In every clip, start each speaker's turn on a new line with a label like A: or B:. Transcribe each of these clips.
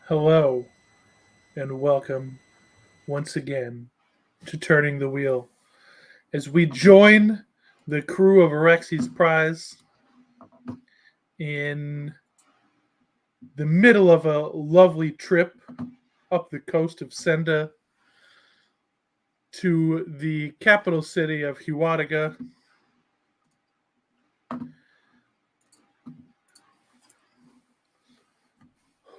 A: Hello, and welcome once again to Turning the Wheel as we join the crew of Arexe's Prize in the middle of a lovely trip up the coast of Senda to the capital city of Heuadige.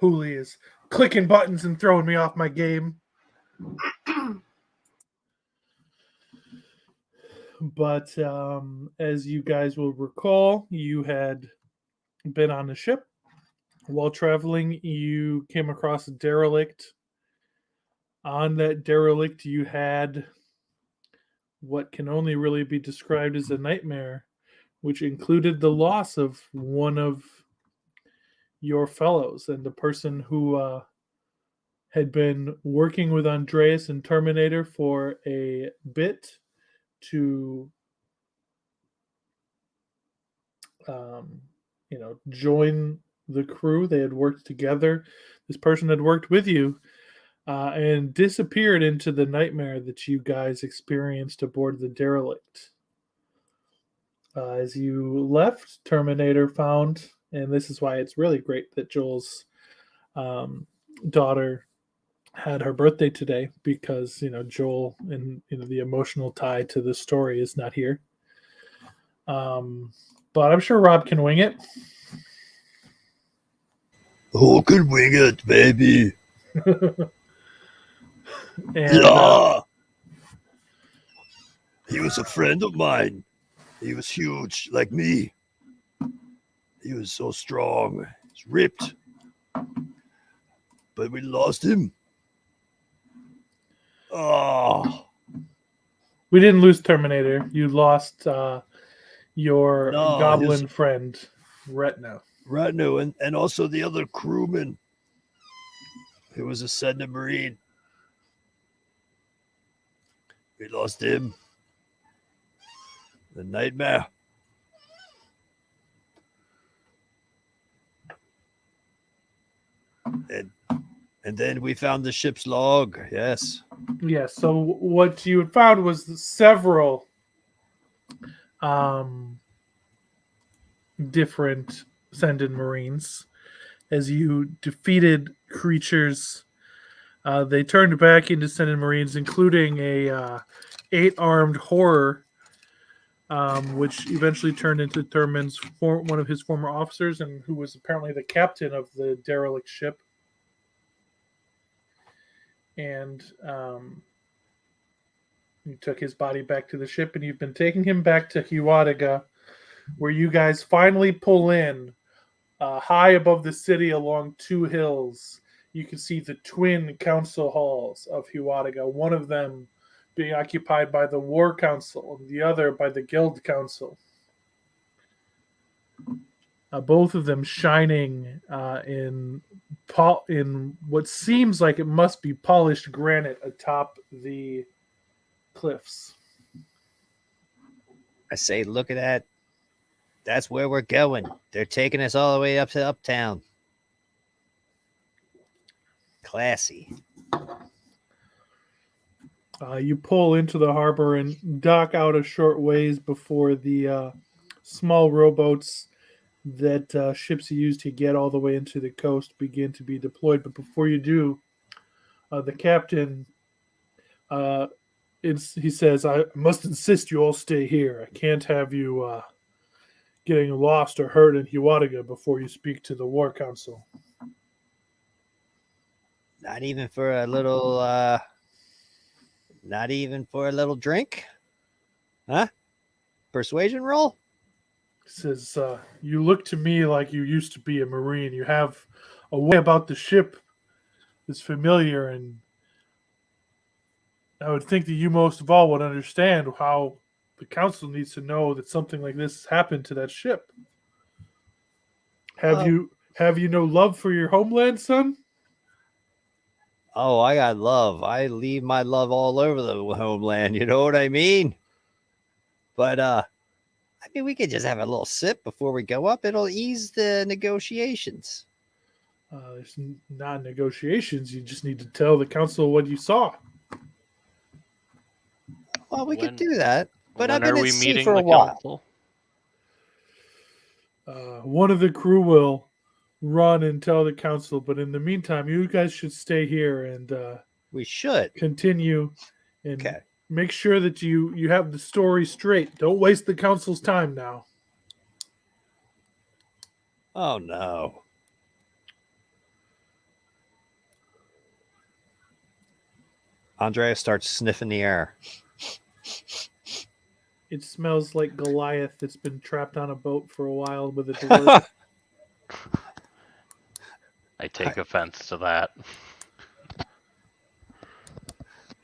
A: Hooli is clicking buttons and throwing me off my game. But as you guys will recall, you had been on a ship. While traveling, you came across a derelict. On that derelict, you had what can only really be described as a nightmare, which included the loss of one of your fellows and the person who had been working with Andreas and Terminator for a bit to join the crew. They had worked together. This person had worked with you and disappeared into the nightmare that you guys experienced aboard the derelict. As you left, Terminator found, and this is why it's really great that Joel's daughter had her birthday today, because Joel and the emotional tie to the story is not here. But I'm sure Rob can wing it.
B: Who can wing it, baby?
A: And,
B: he was a friend of mine. He was huge, like me. He was so strong. He's ripped. But we lost him. Oh.
A: We didn't lose Terminator. You lost your goblin friend, Retno.
B: And also the other crewman. He was a Senda Marine. We lost him. The nightmare. And then we found the ship's log. Yes.
A: Yes. So what you had found was several different Sendin Marines. As you defeated creatures, they turned back into Sendin Marines, including a 8-armed horror, which eventually turned into Thurman's one of his former officers, and who was apparently the captain of the derelict ship. And you took his body back to the ship, and you've been taking him back to Heuadige, where you guys finally pull in high above the city along 2 hills. You can see the twin council halls of Heuadige, one of them being occupied by the War Council, and the other by the Guild Council. Both of them shining in what seems like it must be polished granite atop the cliffs.
C: I say, look at that. That's where we're going. They're taking us all the way up to Uptown. Classy.
A: You pull into the harbor and dock out a short ways before the small rowboats that ships use to get all the way into the coast begin to be deployed. But before you do, the captain uh, he says, "I must insist you all stay here. I can't have you getting lost or hurt in Heuadige before you speak to the War Council."
C: Not even for a little not even for a little drink? Huh? Persuasion roll?
A: He says, "You look to me like you used to be a Marine. You have a way about the ship that's familiar, and I would think that you most of all would understand how the council needs to know that something like this has happened to that ship. Have
C: Oh.
A: you no love for your homeland, son?"
C: Oh, I got love. I leave my love all over the homeland. You know what I mean? But I mean, we could just have a little sip before we go up. It'll ease the negotiations.
A: There's not negotiations. You just need to tell the council what you saw.
C: Well, we could do that. But I've
D: when
C: been
D: are
C: at
D: we
C: sea
D: meeting
C: for a
D: the
C: while.
D: council?
A: One of the crew will run and tell the council, but in the meantime, you guys should stay here and
C: We should.
A: continue and
C: Okay.
A: make sure that you have the story straight. Don't waste the council's time now.
C: Oh no. Andrea starts sniffing the air.
A: It smells like Goliath that's been trapped on a boat for a while with a dwarf.
D: I take offense to that.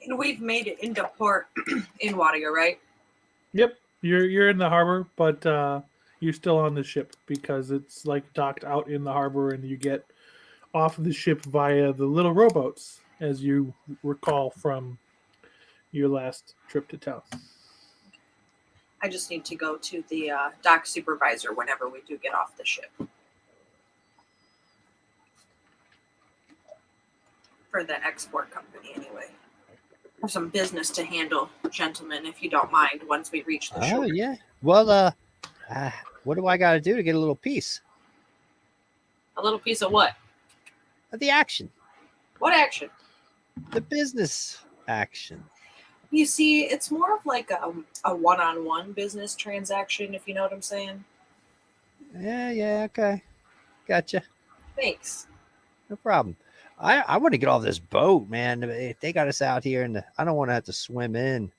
E: And we've made it into port in Heuadige, right?
A: Yep, you're in the harbor, but you're still on the ship because it's like docked out in the harbor, and you get off of the ship via the little rowboats, as you recall from your last trip to town.
E: I just need to go to the dock supervisor whenever we do get off the ship. For the export company, anyway. I have some business to handle, gentlemen, if you don't mind, once we reach the shore.
C: Oh yeah. Well, what do I got to do to get a little piece
E: A little piece of what?
C: of the action?
E: What action?
C: The business action.
E: You see, it's more of like a one-on-one business transaction, if you know what I'm saying.
C: Yeah, okay. Gotcha.
E: Thanks.
C: No problem. I want to get off this boat, man. If they got us out here, and I don't want to have to swim in.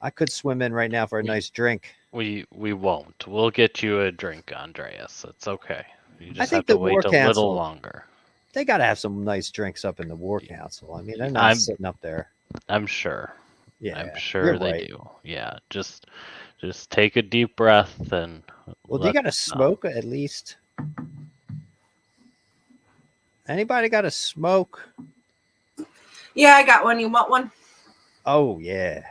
C: I could swim in right now for a nice drink.
D: We won't. We'll get you a drink, Andreas. It's okay. You just
C: think
D: have to
C: the War
D: wait a
C: Council-
D: little longer.
C: They got to have some nice drinks up in the War Council. I mean, they're not sitting up there.
D: I'm sure.
C: Yeah,
D: I'm sure
C: you're
D: they
C: right.
D: do. Yeah, just take a deep breath and.
C: Well, they got to smoke at least. Anybody got a smoke?
E: Yeah, I got one. You want one?
C: Oh yeah.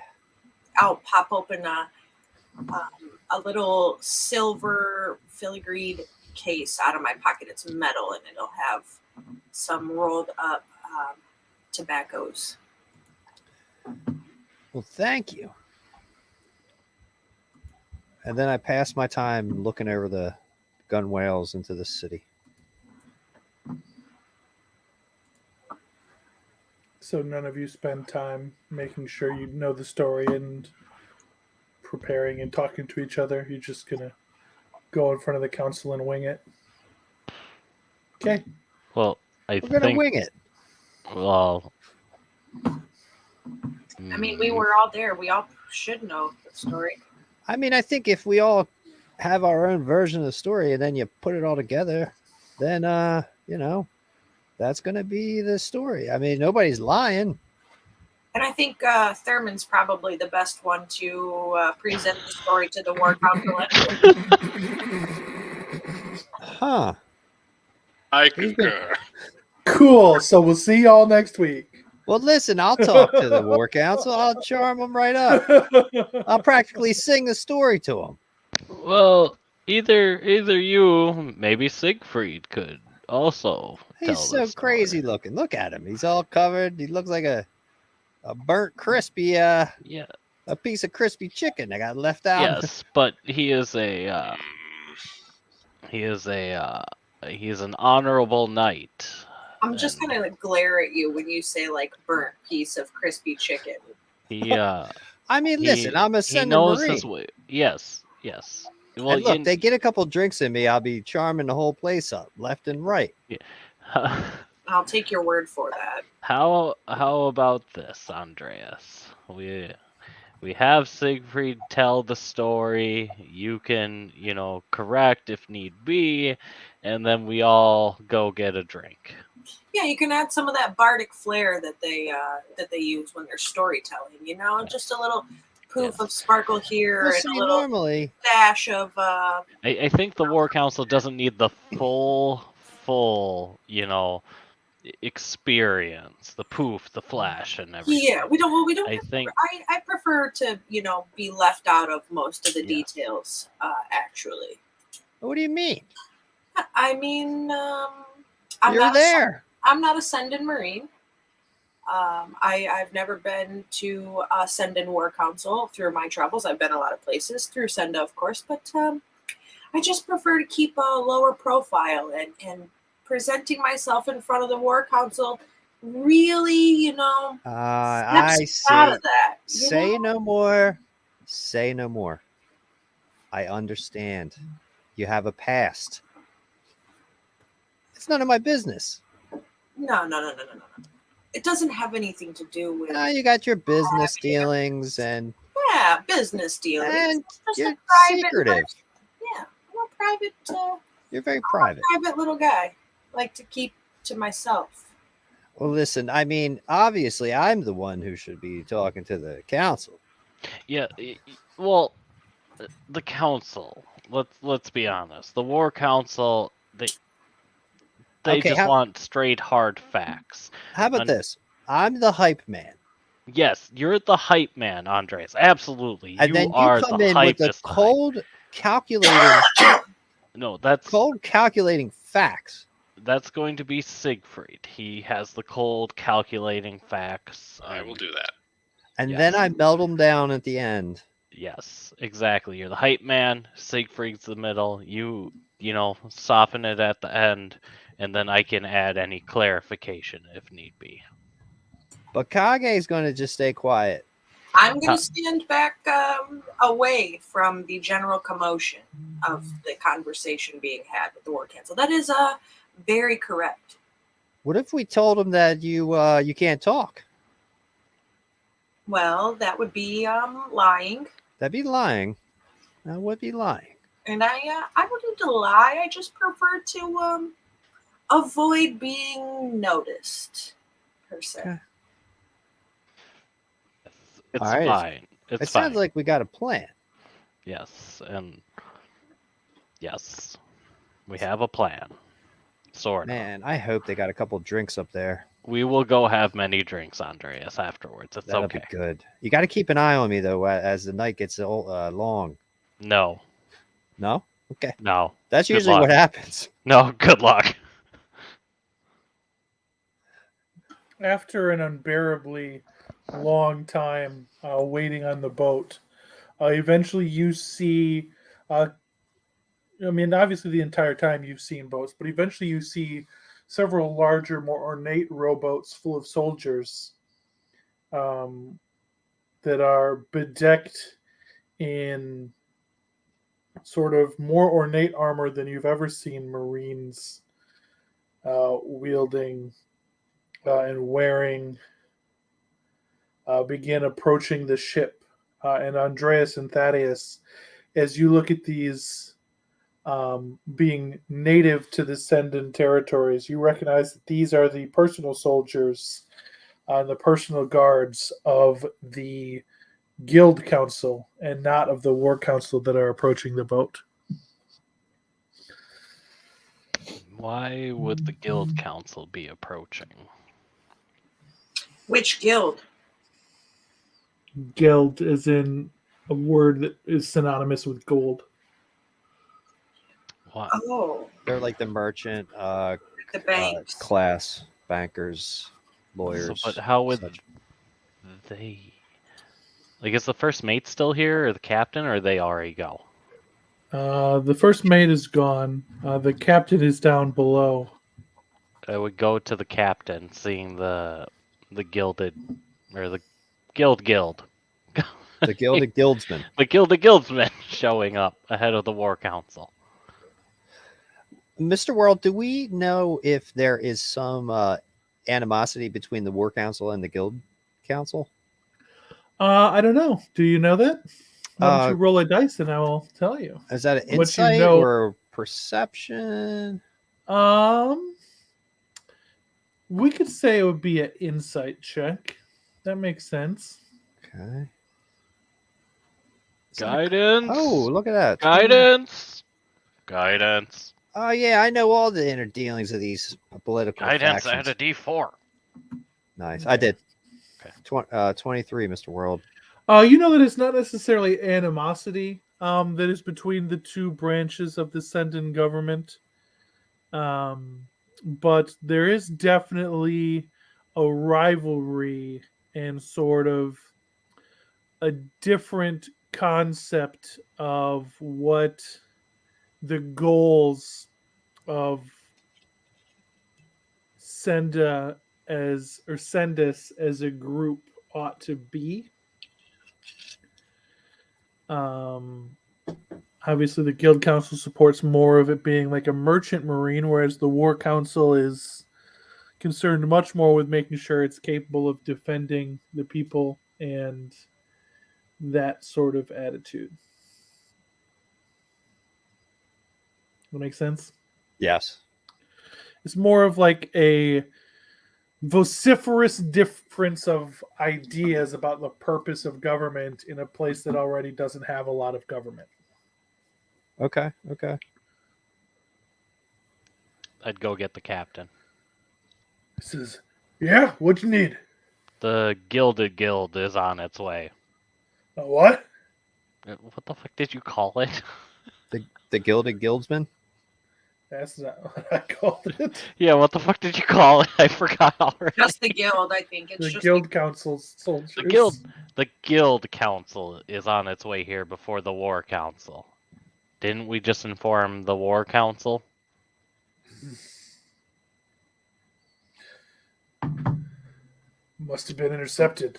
E: I'll pop open a little silver filigreed case out of my pocket. It's metal, and it'll have some rolled up tobaccos.
C: Well, thank you. And then I pass my time looking over the gunwales into the city.
A: So none of you spend time making sure you know the story and preparing and talking to each other. You're just gonna go in front of the council and wing it. Okay.
D: Well,
C: We're gonna wing it.
D: Well,
E: I mean, we were all there. We all should know the story.
C: I mean, I think if we all have our own version of the story and then you put it all together, then that's gonna be the story. I mean, nobody's lying.
E: And I think Thurman's probably the best one to present the story to the War Council.
C: Huh.
F: I concur.
A: Cool. So we'll see y'all next week.
C: Well, listen, I'll talk to the War Council. I'll charm them right up. I'll practically sing the story to them.
D: well, either you, maybe Siegfried could also.
C: He's
D: tell
C: so
D: the story.
C: crazy looking. Look at him. He's all covered. He looks like a a burnt crispy
D: Yeah.
C: a piece of crispy chicken that got left out.
D: Yes, but he is a
F: Mm,
D: he's an honorable knight.
E: I'm just
D: And
E: gonna glare at you when you say like burnt piece of crispy chicken.
D: he
C: I mean, listen, I'm a
D: he
C: sending
D: knows
C: Marine.
D: his way. Yes. Well,
C: And look, they get a couple drinks in me, I'll be charming the whole place up, left and right.
E: I'll take your word for that.
D: how about this, Andreas? We have Siegfried tell the story. You can, correct if need be, and then we all go get a drink.
E: Yeah, you can add some of that bardic flair that they use when they're storytelling. Just a little poof
D: Yes.
E: of sparkle here
C: Well,
E: and
C: see,
E: a little
C: normally,
E: dash of.
D: I think the War Council doesn't need the full, experience, the poof, the flash, and everything.
E: Yeah, we don't. Well, we don't.
D: I think
E: I prefer to be left out of most of the
D: Yeah.
E: details. Actually,
C: what do you mean?
E: I mean,
C: You're there.
E: I'm not a Sendin Marine. I've never been to Sendin War Council through my travels. I've been a lot of places through Senda, of course, but I just prefer to keep a lower profile and presenting myself in front of the War Council. Really,
C: I
E: steps out
C: see.
E: of that.
C: Say no more. Say no more. I understand. You have a past. It's none of my business.
E: No. It doesn't have anything to do with
C: You got your business dealings and
E: business dealings.
C: and
E: Just
C: you're
E: a private
C: secretive.
E: person. Yeah, I'm a private.
C: You're very private.
E: Private little guy. Like to keep to myself.
C: Well, listen, I mean, obviously, I'm the one who should be talking to the council.
D: Yeah. Well, the council. Let's be honest. The War Council. They
C: Okay,
D: just want straight hard facts.
C: How about this? I'm the hype man.
D: Yes, you're the hype man, Andres. Absolutely.
C: And then you
D: are
C: come
D: the
C: in with the
D: hypest hype.
C: cold calculating
D: No, that's
C: facts.
D: That's going to be Siegfried. He has the cold calculating facts.
F: I will do that.
C: And
D: Yes.
C: then I melt them down at the end.
D: Yes, exactly. You're the hype man. Siegfried's the middle. You soften it at the end, and then I can add any clarification if need be.
C: But Kage's going to just stay quiet.
E: I'm going to stand back away from the general commotion of the conversation being had with the War Council. That is very correct.
C: What if we told him that you can't talk?
E: Well, that would be lying.
C: That'd be lying. That would be lying.
E: And I don't need to lie. I just prefer to avoid being noticed, per se.
C: Okay.
D: It's
C: All right.
D: fine. It's
C: It
D: fine.
C: sounds like we got a plan.
D: Yes, and yes, we have a plan. Sort of.
C: Man, I hope they got a couple drinks up there.
D: We will go have many drinks, Andreas, afterwards. It's
C: That'll
D: okay.
C: be good. You got to keep an eye on me, though, as the night gets long.
D: No,
C: No? Okay.
D: no,
C: That's
D: Good
C: usually
D: luck.
C: what happens.
D: no. Good luck.
A: After an unbearably long time waiting on the boat, eventually you see. Obviously, the entire time you've seen boats, but eventually you see several larger, more ornate rowboats full of soldiers that are bedecked in sort of more ornate armor than you've ever seen Marines wielding and wearing begin approaching the ship. And Andreas and Thaddeus, as you look at these being native to the Sendin territories, you recognize that these are the personal soldiers and the personal guards of the Guild Council and not of the War Council that are approaching the boat.
D: Why would the Guild Council be approaching?
E: Which guild?
A: Guild is in a word that is synonymous with gold.
D: What?
E: Oh,
C: They're like the merchant
E: the banks.
C: class, bankers, lawyers.
D: But how would
C: such.
D: they? Like, is the first mate still here, or the captain, or they already go?
A: The first mate is gone. The captain is down below.
D: I would go to the captain, seeing the gilded, or the guild,
C: The Gilded Guildsman.
D: the guildsmen showing up ahead of the war council.
C: Mr. World, do we know if there is some animosity between the War Council and the Guild Council?
A: I don't know. Do you know that? Why don't
C: Uh,
A: you roll a dice and I will tell you.
C: Is that an
A: What you
C: insight
A: know-
C: or perception?
A: We could say it would be an insight check. That makes sense.
C: Okay.
D: Guidance.
C: Oh, look at that.
D: Guidance.
C: Oh, yeah, I know all the inner dealings of these political
D: Guidance. I had
C: factions.
D: a D4.
C: Nice. I did.
D: Okay.
C: 23, Mr. World.
A: You know that it's not necessarily animosity that is between the two branches of the Sendon government. But there is definitely a rivalry and sort of a different concept of what the goals of Sendus as a group ought to be. Obviously, the Guild Council supports more of it being like a merchant marine, whereas the War Council is concerned much more with making sure it's capable of defending the people and that sort of attitude. That make sense?
C: Yes.
A: It's more of like a vociferous difference of ideas about the purpose of government in a place that already doesn't have a lot of government.
C: Okay.
D: I'd go get the captain.
A: He says, "Yeah, what you need?"
D: The Gilded Guild is on its way.
A: What?
D: What the fuck did you call it?
C: The Gilded Guildsman?
A: That's not what I called it.
D: Yeah, what the fuck did you call it? I forgot already.
E: Just the guild, I think. It's
A: The
E: just
A: Guild Council's soldiers.
D: The Guild Council is on its way here before the War Council. Didn't we just inform the War Council?
A: Must have been intercepted,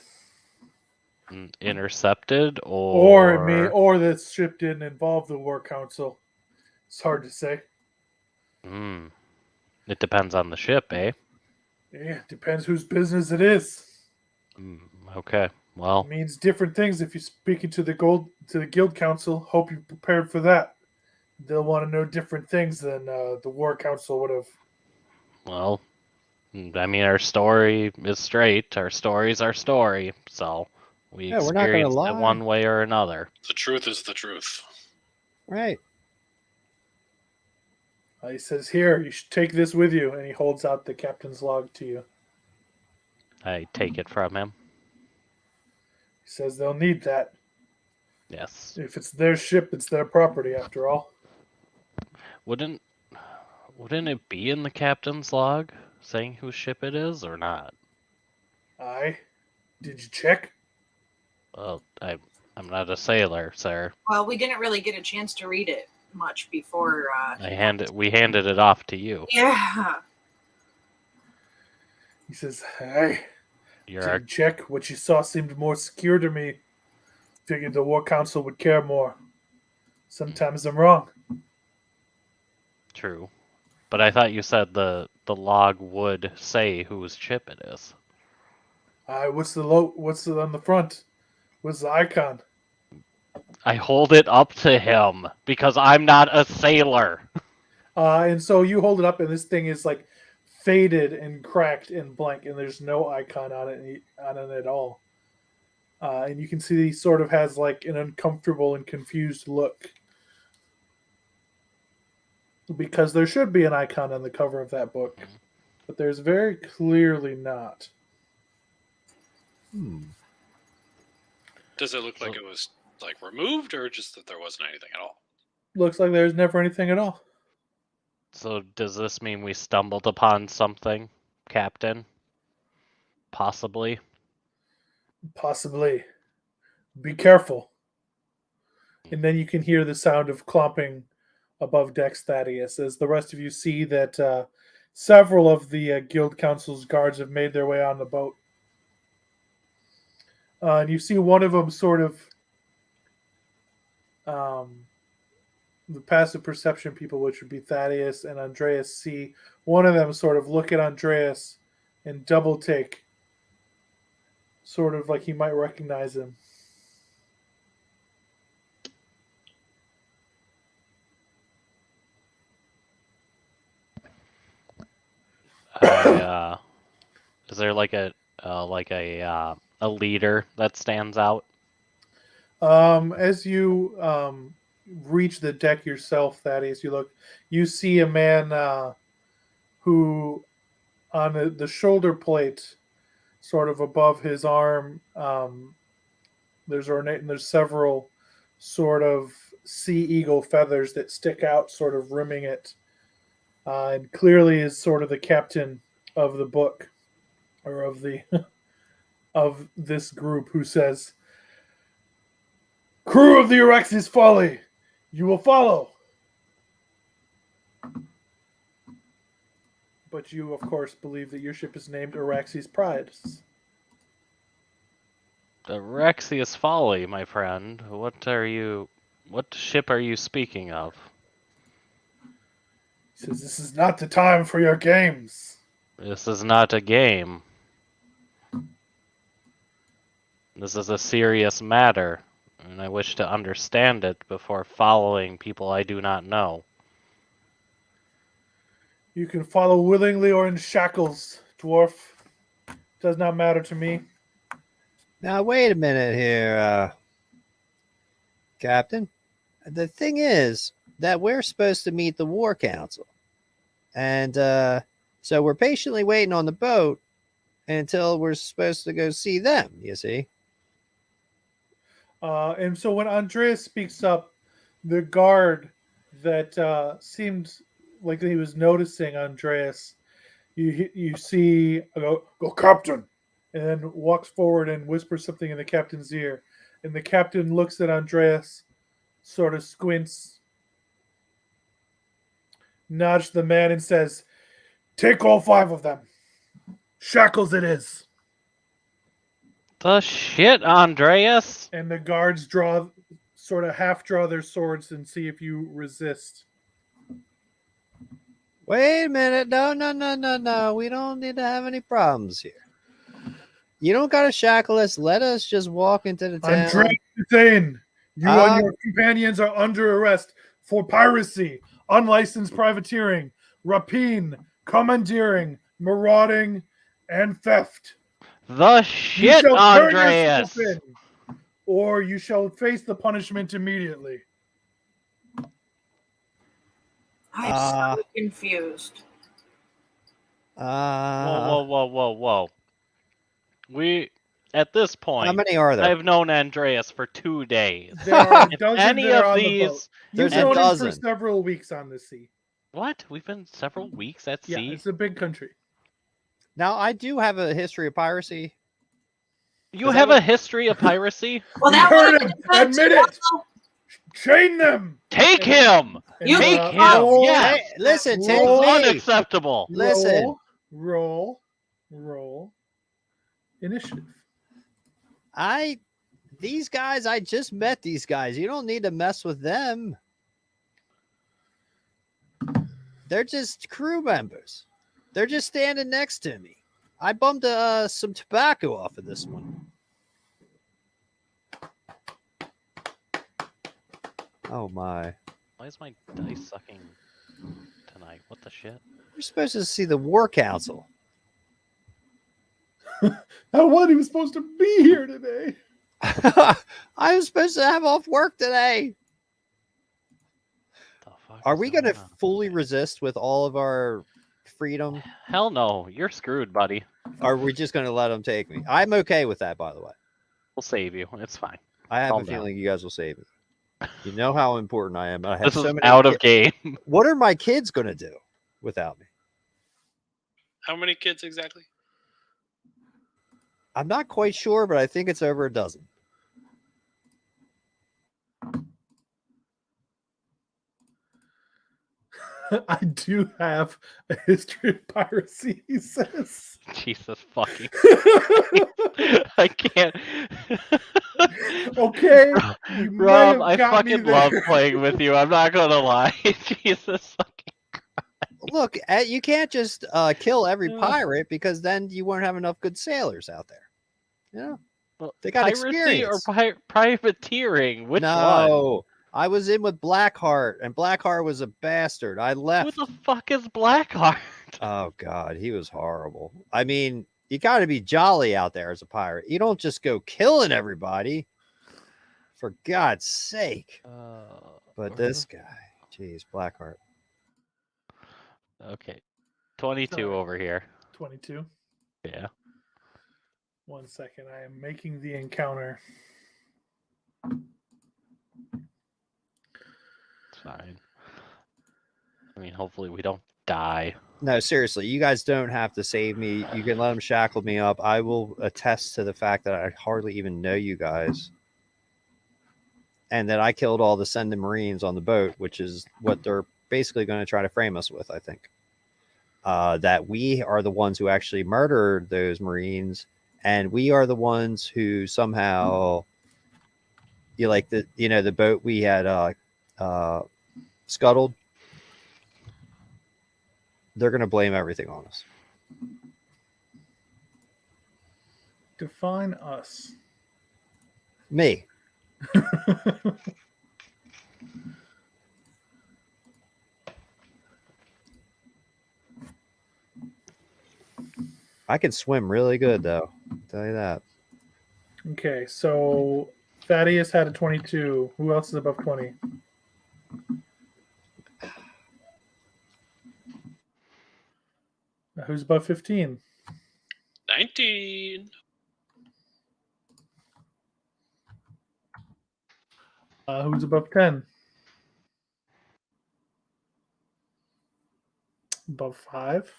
D: Intercepted,
A: or the ship didn't involve the War Council. It's hard to say.
D: It depends on the ship, eh?
A: Yeah, depends whose business it is.
D: Okay, well,
A: It means different things if you're speaking to the Guild Council. Hope you're prepared for that. They'll want to know different things than the War Council would have.
D: well, I mean, our story is straight. Our story's our story, so we
C: Yeah, we're not gonna
D: experienced it
C: lie.
D: one way or another.
F: The truth is the truth.
C: Right.
A: He says, "Here, you should take this with you," and he holds out the captain's log to you.
D: I take it from him.
A: He says they'll need that.
D: Yes.
A: If it's their ship, it's their property after all.
D: Wouldn't it be in the captain's log saying whose ship it is or not?
A: Aye. Did you check?
D: Well, I'm not a sailor, sir.
E: well, we didn't really get a chance to read it much before.
D: We handed it off to you.
E: Yeah.
A: He says, "Aye.
D: You're our,
A: Didn't check. What you saw seemed more secure to me. Figured the War Council would care more. Sometimes I'm wrong."
D: true, but I thought you said the log would say whose ship it is.
A: Aye. What's on the front? What's the icon?
D: I hold it up to him because I'm not a sailor.
A: And so you hold it up, and this thing is like faded and cracked and blank, and there's no icon on it at all. And you can see he sort of has like an uncomfortable and confused look, because there should be an icon on the cover of that book, but there's very clearly not.
F: Does it look like it was like removed, or just that there wasn't anything at all?
A: Looks like there's never anything at all.
D: So does this mean we stumbled upon something, Captain? Possibly.
A: Possibly. Be careful. And then you can hear the sound of clomping above decks, Thaddeus, as the rest of you see that several of the Guild Council's guards have made their way on the boat. And you see one of them sort of, the passive perception people, which would be Thaddeus and Andreas, see one of them sort of look at Andreas and double take, sort of like he might recognize him.
D: Is there like a leader that stands out?
A: As you reach the deck yourself, Thaddeus, you see a man who, on the shoulder plate, sort of above his arm, there's ornate, and there's several sort of sea eagle feathers that stick out, sort of rimming it, and clearly is sort of the captain of the book, or of the of this group, who says, "Crew of the Araxe's Folly, you will follow." But you, of course, believe that your ship is named Araxe's Pride.
D: Araxe's Folly, my friend. What ship are you speaking of?
A: He says, "This is not the time for your games."
D: This is not a game. This is a serious matter, and I wish to understand it before following people I do not know.
A: You can follow willingly or in shackles, dwarf. Does not matter to me.
C: Now, wait a minute here, Captain. The thing is that we're supposed to meet the War Council. And so we're patiently waiting on the boat until we're supposed to go see them, you see.
A: And so when Andreas speaks up, the guard that seemed like he was noticing Andreas, you see, go, "Captain," and then walks forward and whispers something in the captain's ear. And the captain looks at Andreas, sort of squints, nods the man, and says, "Take all 5 of them. Shackles it is."
D: The shit, Andreas!
A: And the guards half draw their swords and see if you resist.
C: Wait a minute. No. We don't need to have any problems here. You don't got to shackle us. Let us just walk into the town.
A: Andreas Hussein, you and your companions are under arrest for piracy, unlicensed privateering, rapine, commandeering, marauding, and theft.
D: The
A: You
D: shit,
A: shall turn
D: Andreas!
A: yourself in, or you shall face the punishment immediately.
E: I'm so confused.
D: Whoa. We, at this point,
C: How many are there?
D: I've known Andreas for 2 days.
A: There are
D: If
A: dozens
D: any
A: that are
D: of
A: on the boat.
D: these...
A: You've
C: There's a
A: known him for
C: dozen.
A: several weeks on the sea.
D: What? We've been several weeks at
A: Yeah,
D: sea?
A: it's a big country.
C: Now, I do have a history of piracy.
D: You have a history of piracy?
E: Well,
A: You
E: that
A: heard
E: would
A: him.
E: have
A: Admit it. Chain them.
D: Take him!
A: And,
E: You
D: Take him!
A: roll,
D: Yes!
C: Hey, listen,
A: Roll.
C: take
D: This is
C: me.
D: unacceptable!
C: Listen.
A: Roll. Initiative.
C: These guys, I just met these guys. You don't need to mess with them. They're just crew members. They're just standing next to me. I bummed some tobacco off of this one. Oh my.
D: Why is my dice sucking tonight? What the shit?
C: We're supposed to see the War Council.
A: He was supposed to be here today.
C: I was supposed to have off work today.
D: The fuck
C: Are
D: is
C: we going to
D: going on?
C: fully resist with all of our freedom?
D: Hell no. You're screwed, buddy.
C: Or are we just going to let them take me? I'm okay with that, by the way.
D: We'll save you. It's fine.
C: I have
D: Calm
C: a
D: down.
C: feeling you guys will save me. You know how important I am. I have
D: This
C: so
D: is
C: many
D: out of
C: kids.
D: game.
C: What are my kids going to do without me?
F: How many kids exactly?
C: I'm not quite sure, but I think it's over a dozen.
A: I do have a history of piracy, he says.
D: Jesus fucking. I can't.
A: Okay, you may
D: Rob,
A: have
D: I
A: got me
D: fucking love
A: there.
D: playing with you. I'm not gonna lie. Jesus fucking.
C: Look, you can't just kill every pirate because then you won't have enough good sailors out there. Yeah,
D: Well,
C: they got
D: piracy or
C: experience.
D: privateering? Which one?
C: No, I was in with Blackheart, and Blackheart was a bastard. I
D: Who
C: left.
D: the fuck is Blackheart?
C: Oh God, he was horrible. I mean, you got to be jolly out there as a pirate. You don't just go killing everybody. For God's sake. But this guy, geez, Blackheart.
D: Okay, 22
A: Sorry.
D: over here.
A: 22.
D: Yeah.
A: 1 second. I am making the encounter.
D: It's fine. I mean, hopefully we don't die.
C: No, seriously, you guys don't have to save me. You can let them shackle me up. I will attest to the fact that I hardly even know you guys. And that I killed all the Sending Marines on the boat, which is what they're basically going to try to frame us with, I think. That we are the ones who actually murdered those Marines, and we are the ones who somehow, the boat we had scuttled. They're going to blame everything on us.
A: Define us.
C: Me. I can swim really good, though. I'll tell you that.
A: Okay, so Thaddeus had a 22. Who else is above 20? Who's above 15?
F: 19.
A: Who's above 10? Above 5?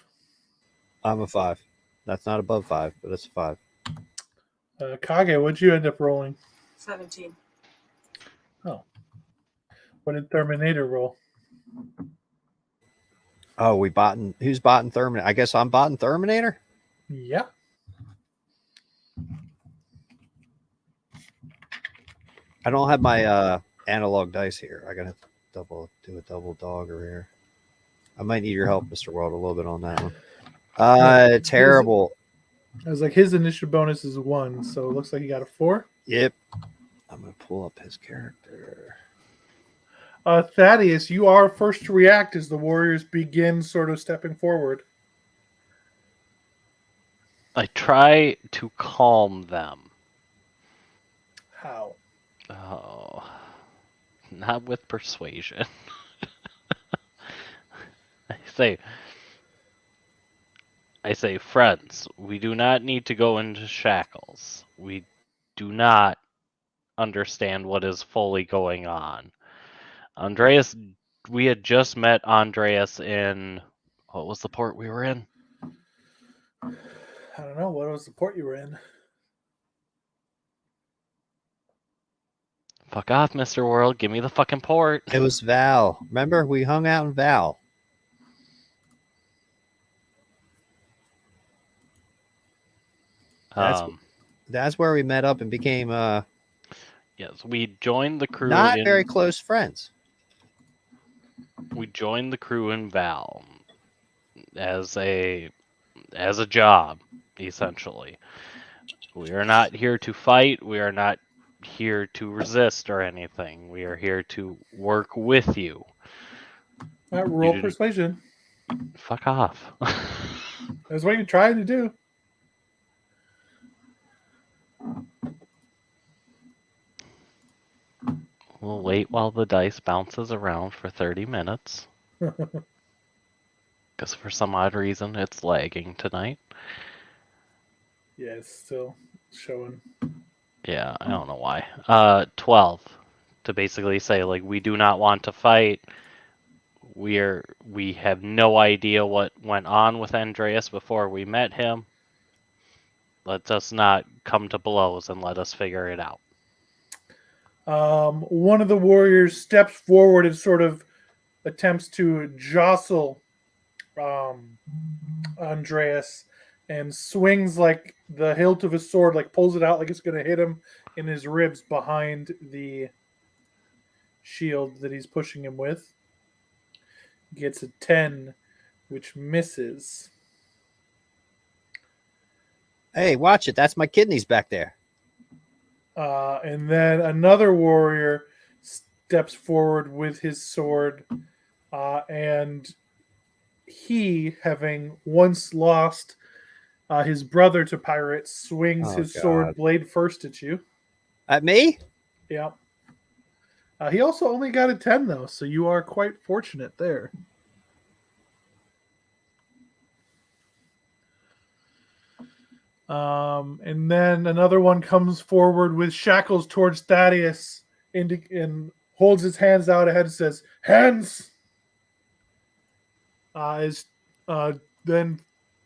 C: I'm a 5. That's not above 5, but it's a 5.
A: Kage, what'd you end up rolling?
E: 17.
A: Oh. What did Terminator roll?
C: Oh, who's botting Terminator? I guess I'm botting Terminator?
A: Yeah.
C: I don't have my analog dice here. I gotta do a double dogger here. I might need your help, Mr. World, a little bit on that one. Terrible.
A: I was like, his initial bonus is 1, so it looks like he got a 4.
C: Yep. I'm gonna pull up his character.
A: Thaddeus, you are first to react as the warriors begin sort of stepping forward.
D: I try to calm them.
A: How?
D: Oh, not with persuasion. I say, friends, we do not need to go into shackles. We do not understand what is fully going on. Andreas, we had just met Andreas in, what was the port we were in?
A: I don't know. What was the port you were in?
D: Fuck off, Mr. World. Give me the fucking port.
C: It was Val. Remember, we hung out in Val. That's where we met up and became
D: yes, we joined the crew.
C: Not very close friends.
D: We joined the crew in Val as a job, essentially. We are not here to fight. We are not here to resist or anything. We are here to work with you.
A: Roll persuasion.
D: Fuck off.
A: That's what you're trying to do.
D: We'll wait while the dice bounces around for 30 minutes. Because for some odd reason, it's lagging tonight.
A: Yeah, it's still showing.
D: Yeah, I don't know why. 12. To basically say, like, we do not want to fight. We have no idea what went on with Andreas before we met him. Let us not come to blows and let us figure it out.
A: One of the warriors steps forward and sort of attempts to jostle Andreas and swings like the hilt of his sword, like pulls it out like it's going to hit him in his ribs behind the shield that he's pushing him with. Gets a 10, which misses.
C: Hey, watch it. That's my kidneys back there.
A: And then another warrior steps forward with his sword, and he, having once lost his brother to pirates, swings his sword blade first at you.
C: At me?
A: Yeah. He also only got a 10, though, so you are quite fortunate there. And then another one comes forward with shackles towards Thaddeus and holds his hands out ahead and says, "Hands!" Then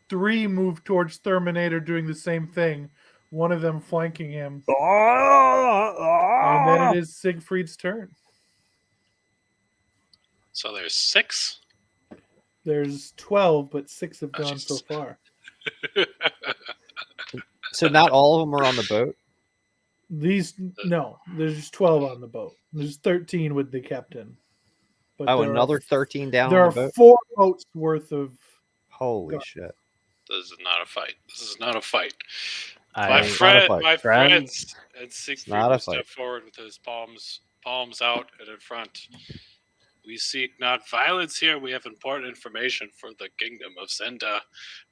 A: 3 move towards Terminator doing the same thing, one of them flanking him. And then it is Siegfried's turn.
F: So there's 6.
A: There's 12, but 6 have gone so
F: Jesus.
A: far.
C: So not all of them are on the boat?
A: There's just 12 on the boat. There's 13 with the captain. But
C: Oh, another 13 down
A: there
C: on the
A: are
C: boat?
A: 4 boats worth of.
C: Holy shit.
F: This is not a fight. This is not a fight.
D: I-
F: My
C: It's not a fight.
F: my friends and Siegfried
C: not a
F: will step
C: fight.
F: forward with his palms out and in front. We seek not violence here. We have important information for the kingdom of Senda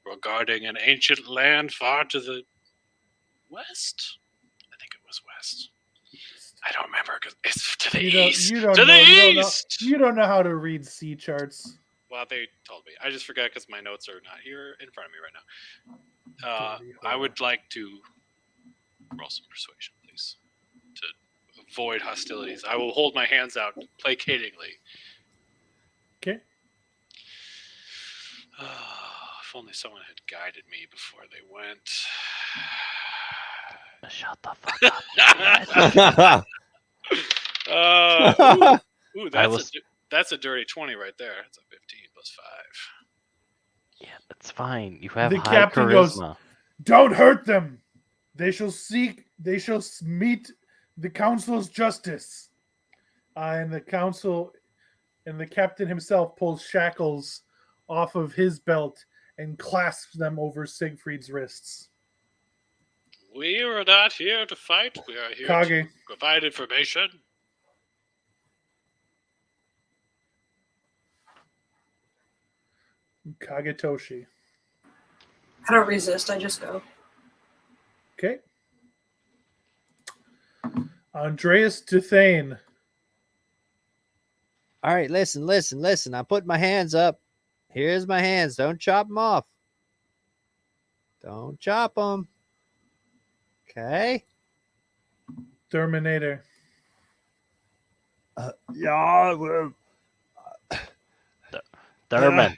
F: regarding an ancient land far to the west. I think it was west. I don't remember because it's to the east.
A: You don't
F: to
A: know,
F: the
A: you don't know-
F: east.
A: You don't know how to read sea charts.
F: Well, they told me. I just forgot because my notes are not here in front of me right now. I would like to roll some persuasion, please, to avoid hostilities. I will hold my hands out placatingly.
A: Okay.
F: If only someone had guided me before they went.
D: Shut the fuck up.
F: Ooh,
D: I
F: that's a dirty 20 right there. That's a 15 plus 5.
D: Yeah, it's fine. You have
A: The
D: high
A: captain goes,
D: charisma.
A: "Don't hurt them. They shall meet the council's justice." And the captain himself pulls shackles off of his belt and clasps them over Siegfried's wrists.
F: We are not here to fight. We are here
A: Kage.
F: to provide information.
A: Kagetoshi.
E: I don't resist. I just go.
A: Okay. Andreas Duthane.
C: All right, listen. I put my hands up. Here's my hands. Don't chop them off. Don't chop them. Okay.
A: Terminator.
B: Yeah, well,
D: Thurman.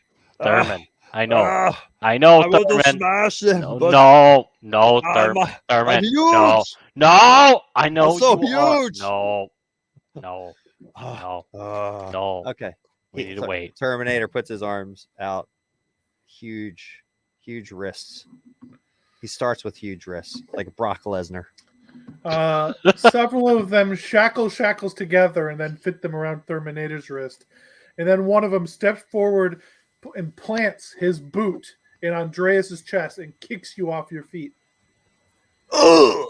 D: I know.
B: I want to
D: Thurman.
B: smash them,
D: No,
B: but
D: Thurman.
B: I'm
D: Thurman.
B: huge.
D: No. I know
B: I'm so
D: you are.
B: huge.
D: No.
C: Okay.
D: We need to wait.
C: Terminator puts his arms out. Huge wrists. He starts with huge wrists, like Brock Lesnar.
A: Several of them shackles together and then fit them around Terminator's wrist. And then one of them steps forward and plants his boot in Andreas's chest and kicks you off your feet.
B: Ugh.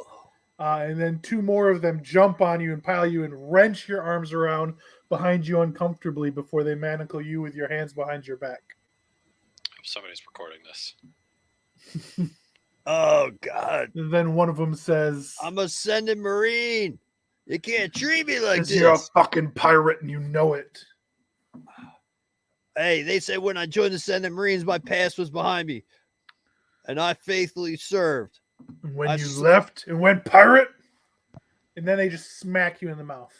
A: And then 2 more of them jump on you and pile you and wrench your arms around behind you uncomfortably before they manacle you with your hands behind your back.
F: Somebody's recording this.
B: Oh God!
A: And then one of them says,
B: I'm a sending Marine. You can't treat me like this.
A: "You're a fucking pirate and you know it."
B: Hey, they said when I joined the Sending Marines, my past was behind me, and I faithfully served.
A: And when you left and went pirate, and then they just smack you in the mouth.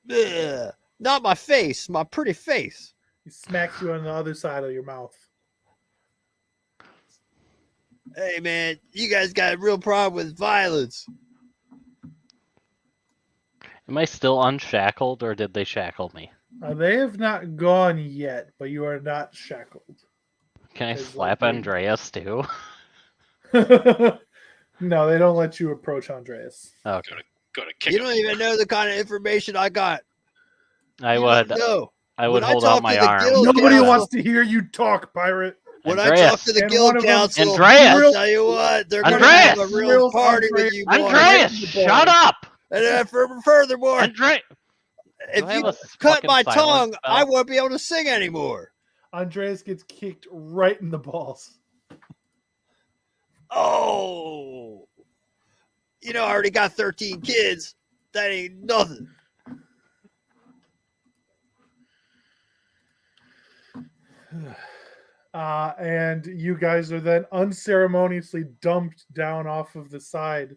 B: Ugh.
C: Not my face, my pretty face.
A: He smacks you on the other side of your mouth.
C: Hey, man, you guys got a real problem with violence.
D: Am I still unshackled, or did they shackle me?
A: They have not gone yet, but you are not shackled.
D: Can I
A: It's
D: slap
A: like they-
D: Andreas too?
A: No, they don't let you approach Andreas.
D: Okay.
F: Gonna kick
C: You
F: him.
C: don't even know the kind of information I got.
D: I
C: You
D: would
C: don't know.
D: I
C: When
D: would
C: I
D: hold out
C: talk
D: my
C: to the
D: arm.
C: guild
A: Nobody
C: council,
A: wants to hear you talk, pirate.
C: when I talk to the
A: And
C: guild
A: one of them-
C: council,
D: Andreas!
C: I'll tell you what, they're going to have a
D: Andreas!
C: real
A: Drills
C: party
A: Andreas
C: with you boys.
D: Andreas,
A: the
D: shut
A: balls.
D: up!
C: And furthermore,
D: Andreas! Do
C: if
D: I have
C: you
D: a
C: cut
D: fucking
C: my
D: silence
C: tongue,
D: spell?
C: I won't be able to sing anymore.
A: Andreas gets kicked right in the balls.
C: Oh, I already got 13 kids. That ain't nothing.
A: And you guys are then unceremoniously dumped down off of the side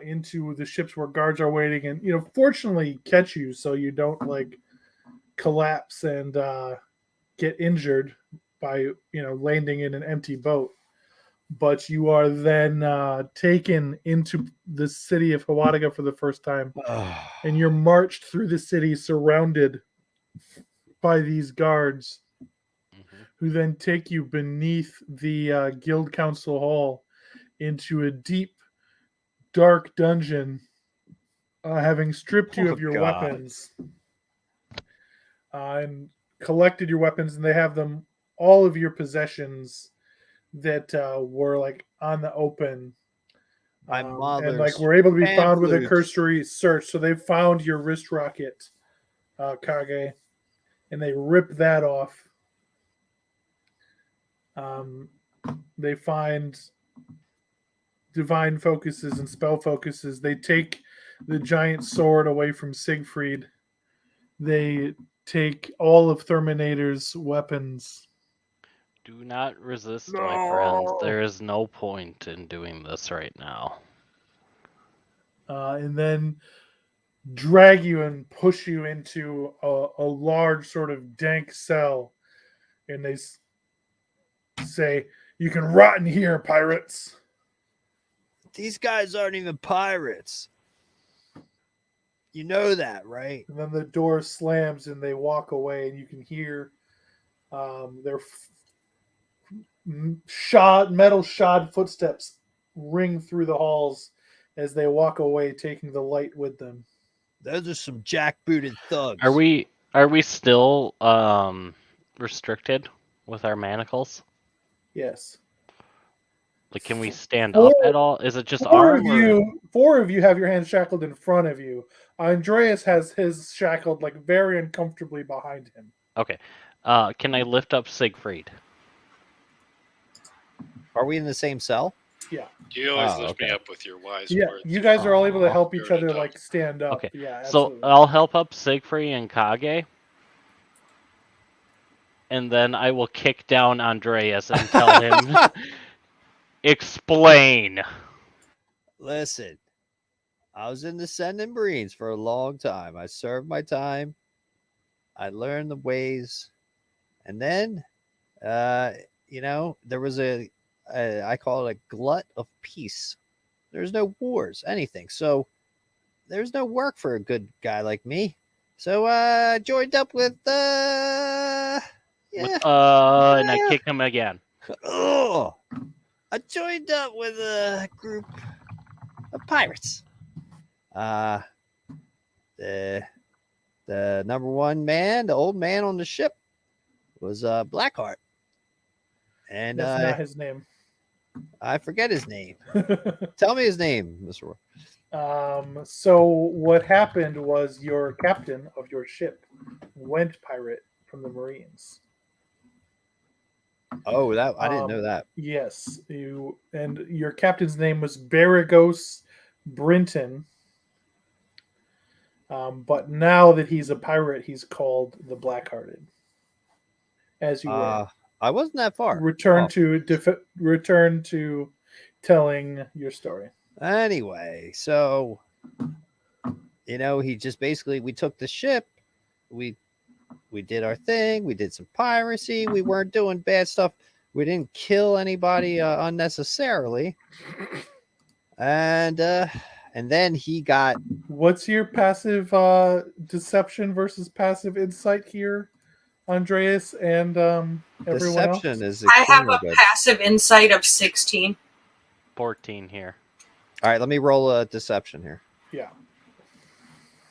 A: into the ships where guards are waiting, and fortunately catch you so you don't like collapse and get injured by landing in an empty boat. But you are then taken into the city of Heuadige for the first time, and you're marched through the city surrounded by these guards, who then take you beneath the guild council hall into a deep, dark dungeon, having stripped you
C: Oh,
A: of your
C: God.
A: weapons and collected your weapons, and they have them all of your possessions that were like on the open.
C: My
A: And
C: mother's
A: like were able to be found with a
C: pamphlets.
A: cursory search. So they found your wrist rocket, Kage, and they ripped that off. They find divine focuses and spell focuses. They take the giant sword away from Siegfried. They take all of Terminator's weapons.
D: Do not resist, my friends. There is no point in doing this right now.
A: And then drag you and push you into a large sort of dank cell. And they say, "You can rot in here, pirates."
C: These guys aren't even pirates. You know that, right?
A: And then the door slams and they walk away, and you can hear their metal shod footsteps ring through the halls as they walk away, taking the light with them.
C: Those are some jackbooted thugs.
D: Are we still restricted with our manacles?
A: Yes.
D: Like, can we stand up at all? Is it just arm?
A: Four of you have your hands shackled in front of you. Andreas has his shackled like very uncomfortably behind him.
D: Okay. Can I lift up Siegfried?
C: Are we in the same cell?
A: Yeah.
F: You always
C: Oh,
F: lift me
C: okay.
F: up with your wise
A: Yeah.
F: words.
A: You guys are all able to
D: Aw.
A: help each
F: You're an
A: other
F: adult.
A: like stand up.
D: Okay.
A: Yeah.
D: So
A: Absolutely.
D: I'll help up Siegfried and Kage, and then I will kick down Andreas and tell him, explain.
C: Listen, I was in the Sending Marines for a long time. I served my time. I learned the ways. And then, there was I call it a glut of peace. There's no wars, anything. So there's no work for a good guy like me. So I joined up with,
D: And I kick him again.
C: Oh, I joined up with a group of pirates. The number one man, the old man on the ship, was Blackheart, and
A: That's not his name.
C: I forget his name. Tell me his name, Mr. Roy.
A: So what happened was your captain of your ship went pirate from the Marines.
C: Oh, that I didn't know that.
A: Yes, and your captain's name was Baragos Brinton. But now that he's a pirate, he's called the Blackhearted. As you were.
C: I wasn't that far.
A: Return to telling your story.
C: Anyway, so he just basically, we took the ship, we did our thing, we did some piracy, we weren't doing bad stuff. We didn't kill anybody unnecessarily. And then he got
A: What's your passive deception versus passive insight here, Andreas and everyone else?
C: deception is
E: I have
C: extremely
E: a
C: good.
E: passive insight of 16.
D: 14 here.
C: All right, let me roll a deception here.
A: Yeah.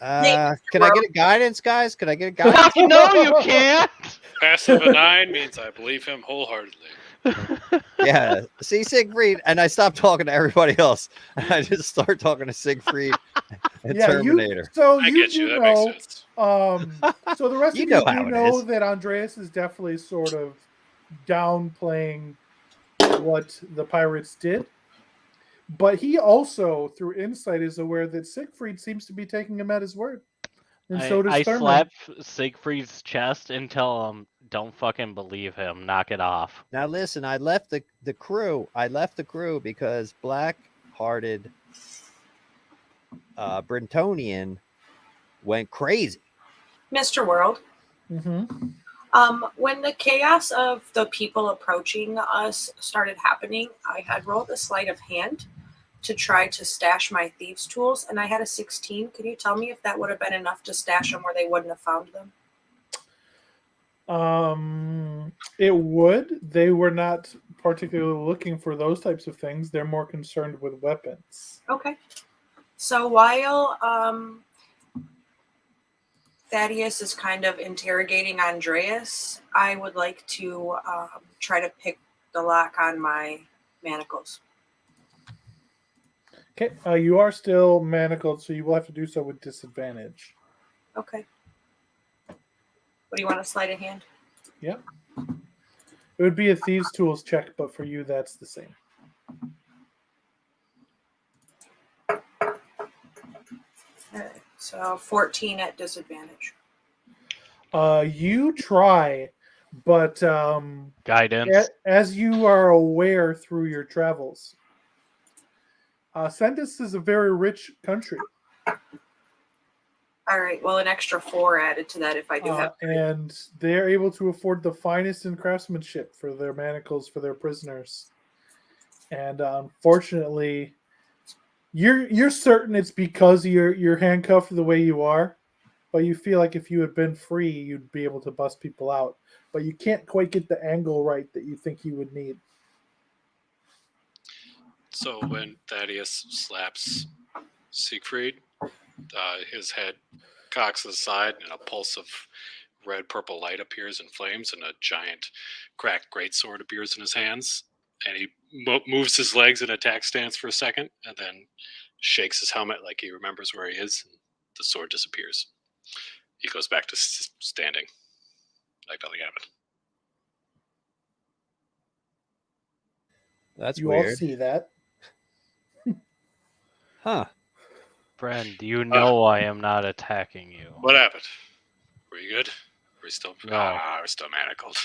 C: Can I get a guidance, guys? Can I get a guidance?
D: No, you can't.
F: Passive a 9 means I believe him wholeheartedly.
C: Yeah. See, Siegfried, and I stopped talking to everybody else. And I just start talking to Siegfried and Terminator.
F: I get you. That makes sense.
A: So the rest
C: You
A: of
C: know
A: you
C: how
A: do
C: it
A: know
C: is.
A: that Andreas is definitely sort of downplaying what the pirates did. But he also, through insight, is aware that Siegfried seems to be taking him at his word. And so does
D: I
A: Thurman.
D: slap Siegfried's chest and tell him, "Don't fucking believe him. Knock it off."
C: Now listen, I left the crew. I left the crew because black-hearted Brentonian went crazy.
E: Mr. World,
A: Mm-hmm.
E: when the chaos of the people approaching us started happening, I had rolled a sleight of hand to try to stash my thieves' tools, and I had a 16. Can you tell me if that would have been enough to stash them where they wouldn't have found them?
A: It would. They were not particularly looking for those types of things. They're more concerned with weapons.
E: Okay. So while Thaddeus is kind of interrogating Andreas, I would like to try to pick the lock on my manacles.
A: Okay, you are still manacled, so you will have to do so with disadvantage.
E: Okay. What do you want, a sleight of hand?
A: Yep. It would be a thieves' tools check, but for you, that's the same.
E: All right. So 14 at disadvantage.
A: You try, but
D: Guidance.
A: as you are aware through your travels, Sendis is a very rich country.
E: All right. Well, an extra 4 added to that if I do have.
A: And they're able to afford the finest in craftsmanship for their manacles for their prisoners. And unfortunately, you're certain it's because you're handcuffed the way you are, but you feel like if you had been free, you'd be able to bust people out. But you can't quite get the angle right that you think you would need.
F: So when Thaddeus slaps Siegfried, his head cocks aside and a pulse of red-purple light appears in flames and a giant cracked greatsword appears in his hands. And he moves his legs in attack stance for a second and then shakes his helmet like he remembers where he is. And the sword disappears. He goes back to standing like nothing happened.
C: That's
A: You all
C: weird.
A: see that.
C: Huh.
D: Friend, you know I am not attacking you.
F: What happened? Were you good? We're still
D: No.
F: we're still manacled.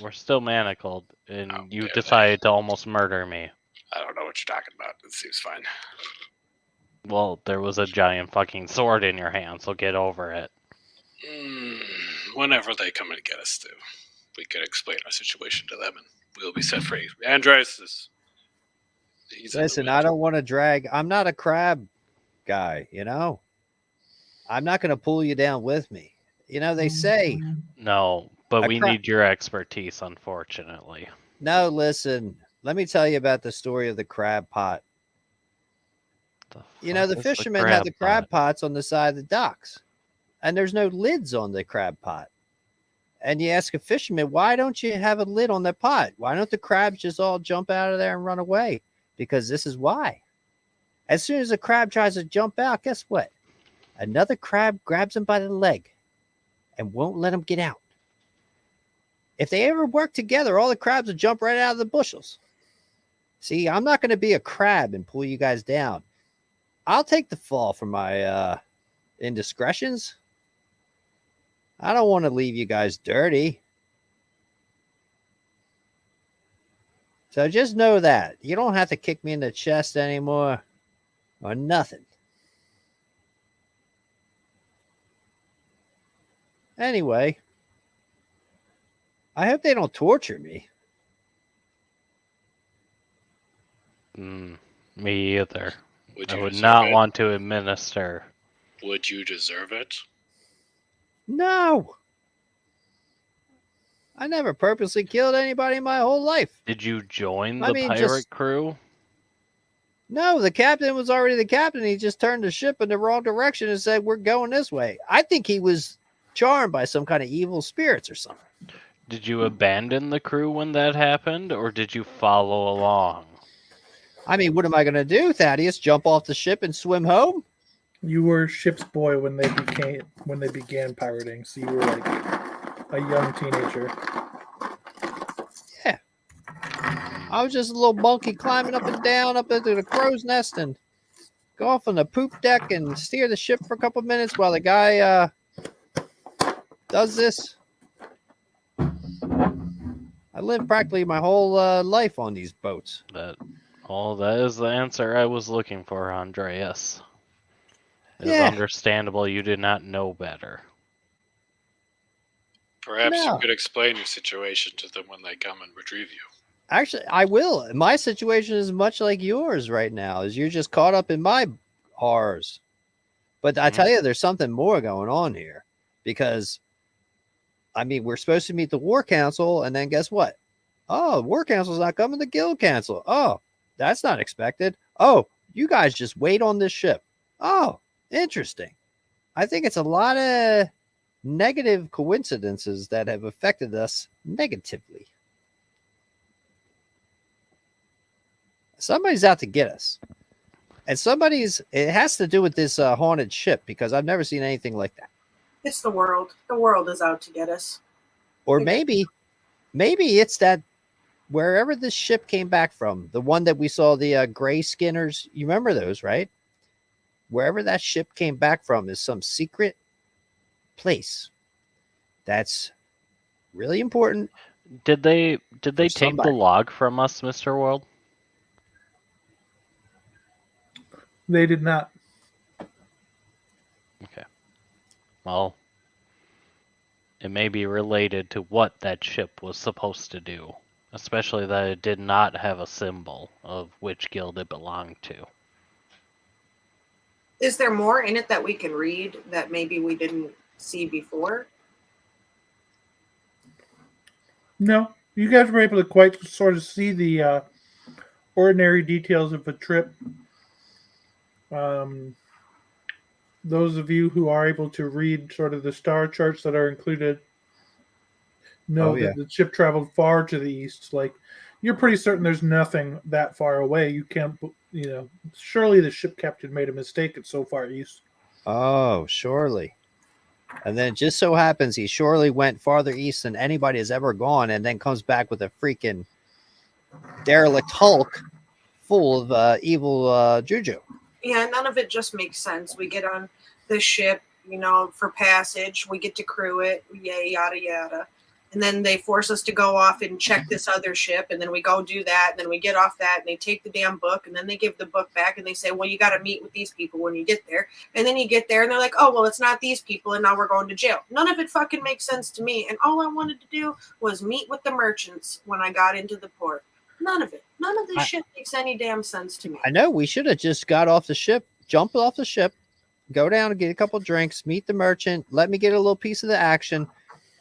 D: We're still manacled, and
F: Oh,
D: you
F: barely.
D: decided to almost murder me.
F: I don't know what you're talking about. It seems fine.
D: Well, there was a giant fucking sword in your hand, so get over it.
F: Whenever they come and get us, we can explain our situation to them, and we'll be set free. Andres is.
C: Listen, I don't want to drag. I'm not a crab guy, you know? I'm not going to pull you down with me. You know, they say.
D: No, but we
C: crab-
D: need your expertise, unfortunately.
C: No, listen. Let me tell you about the story of the crab pot. You know, the fishermen had the crab pots on the side of the docks, and there's no lids on the crab pot. And you ask a fisherman, why don't you have a lid on the pot? Why don't the crabs just all jump out of there and run away? Because this is why. As soon as a crab tries to jump out, guess what? Another crab grabs him by the leg and won't let him get out. If they ever work together, all the crabs will jump right out of the bushels. See, I'm not going to be a crab and pull you guys down. I'll take the fall for my indiscretions. I don't want to leave you guys dirty. So just know that. You don't have to kick me in the chest anymore or nothing. Anyway, I hope they don't torture me.
D: Me either.
F: Would
D: I
F: you
D: would
F: deserve
D: not
F: it?
D: want to administer.
F: Would you deserve it?
C: No. I never purposely killed anybody in my whole life.
D: Did you join
C: I
D: the
C: mean,
D: pirate
C: just
D: crew?
C: no, the captain was already the captain. He just turned the ship in the wrong direction and said, "We're going this way." I think he was charmed by some kind of evil spirits or something.
D: Did you abandon the crew when that happened, or did you follow along?
C: I mean, what am I going to do, Thaddeus? Jump off the ship and swim home?
A: You were ship's boy when they began pirating, so you were like a young teenager.
C: Yeah. I was just a little monkey climbing up and down up into the crow's nest and go off on the poop deck and steer the ship for a couple minutes while the guy does this. I lived practically my whole life on these boats.
D: That is the answer I was looking for, Andreas. It's
C: Yeah.
D: understandable you did not know better.
F: Perhaps you
C: No.
F: could explain your situation to them when they come and retrieve you.
C: Actually, I will. My situation is much like yours right now, as you're just caught up in my horrors. But I tell you, there's something more going on here. Because, I mean, we're supposed to meet the War Council, and then guess what? Oh, the War Council's not coming, the Guild Council. Oh, that's not expected. Oh, you guys just wait on this ship. Oh, interesting. I think it's a lot of negative coincidences that have affected us negatively. Somebody's out to get us. And it has to do with this haunted ship, because I've never seen anything like that.
E: It's the world. The world is out to get us.
C: Or maybe it's that wherever this ship came back from, the one that we saw, the gray skinners, you remember those, right? Wherever that ship came back from is some secret place that's really important.
D: Did they take the
C: somebody.
D: log from us, Mr. World?
A: They did not.
D: Okay. Well, it may be related to what that ship was supposed to do, especially that it did not have a symbol of which guild it belonged to.
E: Is there more in it that we can read that maybe we didn't see before?
A: No, you guys were able to quite sort of see the ordinary details of a trip. Those of you who are able to read sort of the star charts that are included know that the ship traveled far to the east. Like, you're pretty certain there's nothing that far away. You can't, surely the ship captain made a mistake. It's so far east.
C: Oh, surely. And then it just so happens he surely went farther east than anybody has ever gone, and then comes back with a freaking derelict hulk full of evil juju.
E: Yeah, none of it just makes sense. We get on the ship, for passage. We get to crew it, yay, yada, yada. And then they force us to go off and check this other ship. And then we go do that. And then we get off that and they take the damn book. And then they give the book back and they say, well, you got to meet with these people when you get there. And then you get there and they're like, oh, well, it's not these people. And now we're going to jail. None of it fucking makes sense to me. And all I wanted to do was meet with the merchants when I got into the port. None of it. None of this shit makes any damn sense to me.
C: I know we should have just got off the ship, jumped off the ship, go down and get a couple drinks, meet the merchant, let me get a little piece of the action,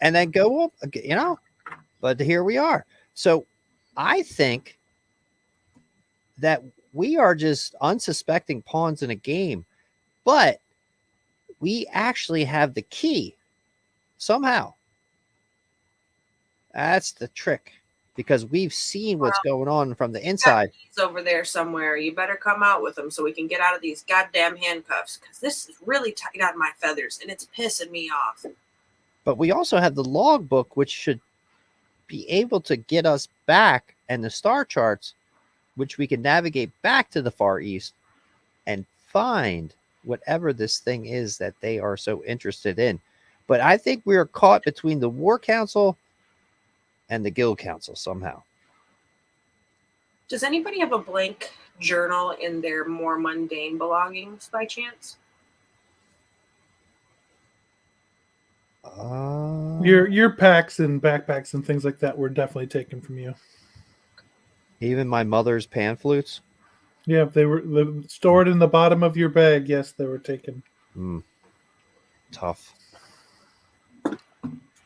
C: and then go up, But here we are. So I think that we are just unsuspecting pawns in a game, but we actually have the key somehow. That's the trick. Because we've seen what's going on from the inside.
E: He's over there somewhere. You better come out with him so we can get out of these goddamn handcuffs. Because this is really tight on my feathers, and it's pissing me off.
C: But we also have the logbook, which should be able to get us back, and the star charts, which we can navigate back to the Far East and find whatever this thing is that they are so interested in. But I think we are caught between the War Council and the Guild Council somehow.
E: Does anybody have a blank journal in their more mundane belongings by chance?
A: Your packs and backpacks and things like that were definitely taken from you.
C: Even my mother's pan flutes.
A: Yeah, they were stored in the bottom of your bag. Yes, they were taken.
C: Tough.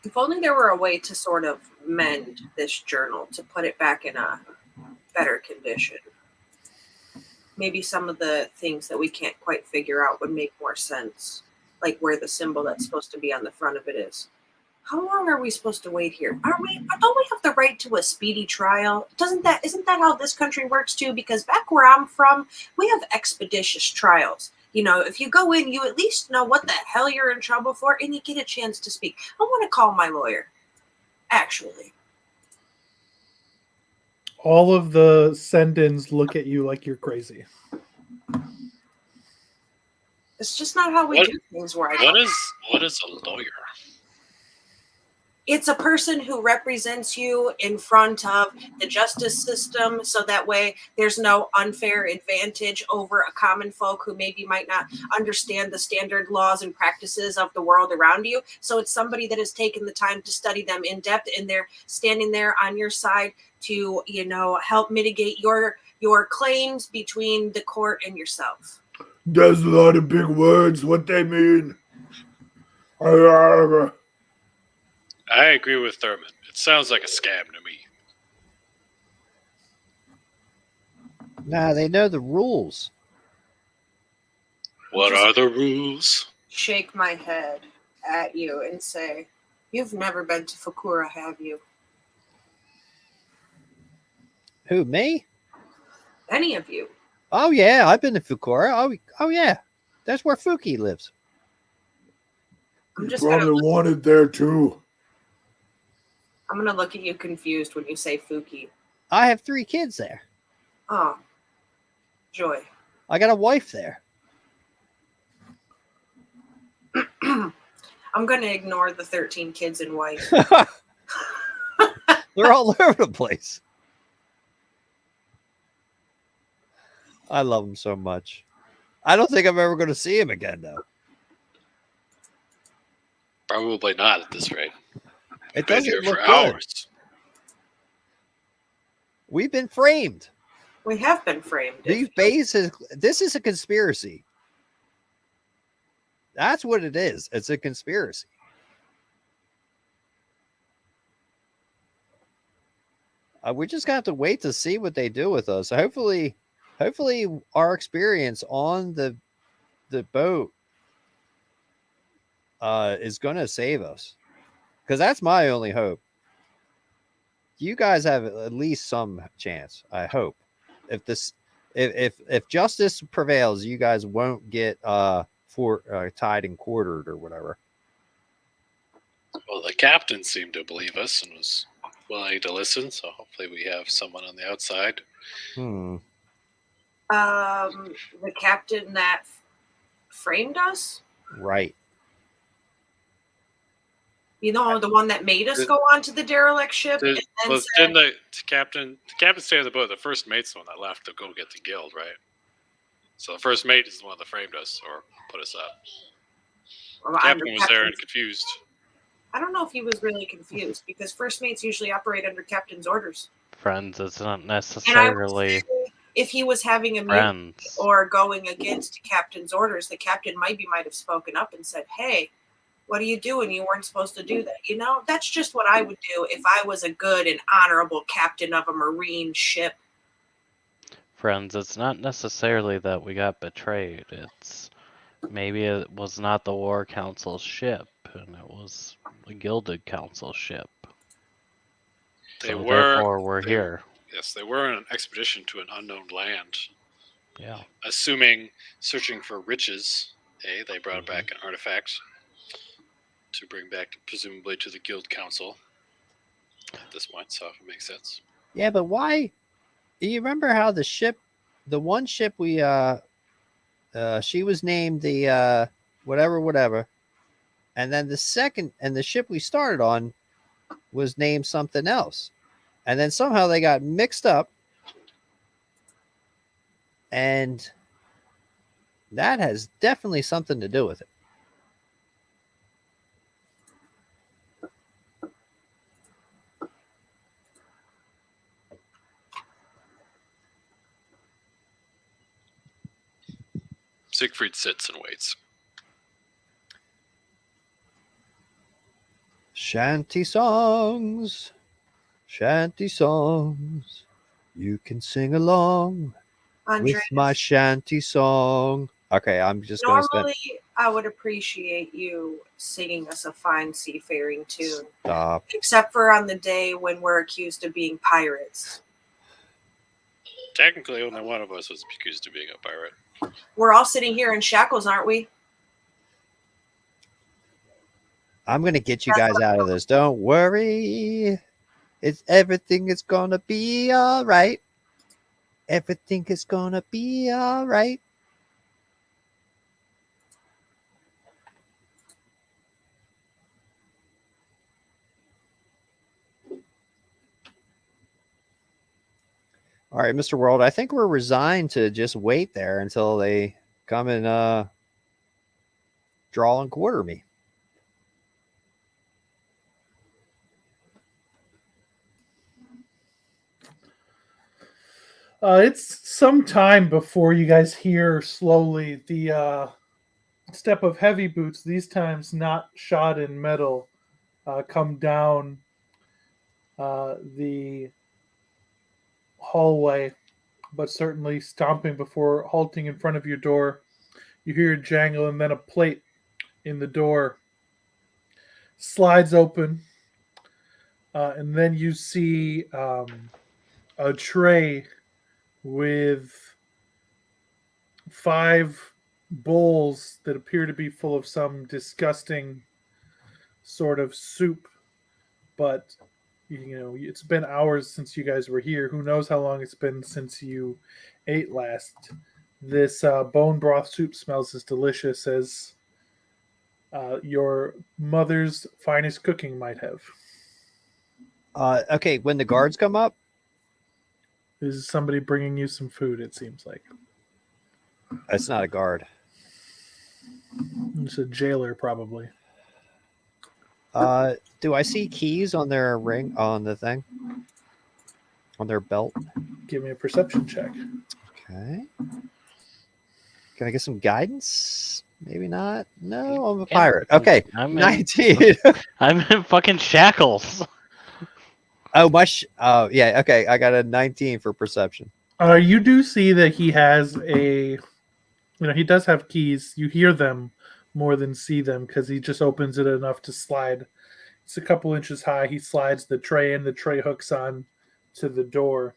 E: If only there were a way to sort of mend this journal to put it back in a better condition. Maybe some of the things that we can't quite figure out would make more sense, like where the symbol that's supposed to be on the front of it is. How long are we supposed to wait here? Don't we have the right to a speedy trial? Isn't that how this country works too? Because back where I'm from, we have expeditious trials. You know, if you go in, you at least know what the hell you're in trouble for, and you get a chance to speak. I want to call my lawyer. Actually,
A: All of the send-ins look at you like you're crazy.
E: it's just not how we
F: What-
E: do things where I come.
F: What is a lawyer?
E: It's a person who represents you in front of the justice system, so that way there's no unfair advantage over a common folk who maybe might not understand the standard laws and practices of the world around you. So it's somebody that has taken the time to study them in depth, and they're standing there on your side to, you know, help mitigate your claims between the court and yourself.
B: There's a lot of big words. What they mean?
F: I agree with Thurman. It sounds like a scam to me.
C: Nah, they know the rules.
F: What are the rules?
E: Shake my head at you and say, "You've never been to Fukura, have you?"
C: Who, me?
E: Any of you?
C: Oh yeah, I've been to Fukura. Oh yeah, that's where Fuki lives.
E: I'm
B: You
E: just
B: probably
E: gonna
B: wanted there too.
E: I'm gonna look at you confused when you say Fuki.
C: I have 3 kids there.
E: Oh, joy.
C: I got a wife there.
E: I'm gonna ignore the 13 kids and wife.
C: They're all over the place. I love them so much. I don't think I'm ever going to see him again, though.
F: Probably not at this rate.
C: It
F: Been
C: doesn't
F: here
C: look
F: for
C: good.
F: hours.
C: We've been framed.
E: We have been framed.
C: These bases. This is a conspiracy. That's what it is. It's a conspiracy. We just got to wait to see what they do with us. Hopefully our experience on the boat is going to save us, because that's my only hope. You guys have at least some chance. I hope if justice prevails, you guys won't get tied and quartered or whatever.
F: Well, the captain seemed to believe us and was willing to listen, so hopefully we have someone on the outside.
E: The captain that framed us?
C: Right.
E: You know, the one that made us go onto the derelict ship?
F: Didn't
E: said,
F: the captain stay on the boat? The first mate's the one that left to go get the guild, right? So the first mate is the one that framed us or put us up.
E: well,
F: The captain was there and confused.
E: I don't know if he was really confused, because first mates usually operate under captain's orders.
D: Friends, it's not
E: And I would
D: necessarily
E: say if he was having a meeting
D: friends.
E: or going against captain's orders, the captain might have spoken up and said, "Hey, what are you doing? You weren't supposed to do that." You know, that's just what I would do if I was a good and honorable captain of a marine ship.
D: Friends, it's not necessarily that we got betrayed. It's maybe it was not the War Council's ship, and it was the Gilded Council ship. Therefore, we're here.
F: Yes, they were on an expedition to an unknown land.
D: Yeah.
F: Assuming searching for riches, they brought back an artifact to bring back presumably to the Guild Council at this point, so if it makes sense.
C: Yeah, but why? You remember how the one ship we she was named the whatever, and then the ship we started on was named something else, and then somehow they got mixed up, and that has definitely something to do with it.
F: Siegfried sits and waits.
C: Shanty songs. Shanty songs. You can sing along
E: Andreas,
C: with my shanty song. Okay, I'm just going to spend.
E: normally I would appreciate you singing us a fine seafaring tune,
C: Stop.
E: except for on the day when we're accused of being pirates.
F: Technically, only one of us was accused of being a pirate.
E: We're all sitting here in shackles, aren't we?
C: I'm going to get you guys out of this. Don't worry. Everything is going to be all right. Everything is going to be all right. All right, Mr. World, I think we're resigned to just wait there until they come and draw and quarter me.
A: It's some time before you guys hear slowly the step of heavy boots, these times not shod in metal, come down the hallway, but certainly stomping before halting in front of your door. You hear a jangle, and then a plate in the door slides open, and then you see a tray with 5 bowls that appear to be full of some disgusting sort of soup, but you know, it's been hours since you guys were here. Who knows how long it's been since you ate last. This bone broth soup smells as delicious as your mother's finest cooking might have.
C: Okay, when the guards come up,
A: This is somebody bringing you some food, it seems like.
C: it's not a guard.
A: It's a jailer, probably.
C: Do I see keys on their ring, on the thing? On their belt?
A: Give me a perception check.
C: Okay. Can I get some guidance? Maybe not. No, I'm a pirate. Okay,
D: I'm in,
C: 19.
D: I'm in fucking shackles.
C: Oh, oh, yeah. Okay, I got a 19 for perception.
A: You do see that he has he does have keys. You hear them more than see them because he just opens it enough to slide. It's a couple inches high. He slides the tray, and the tray hooks on to the door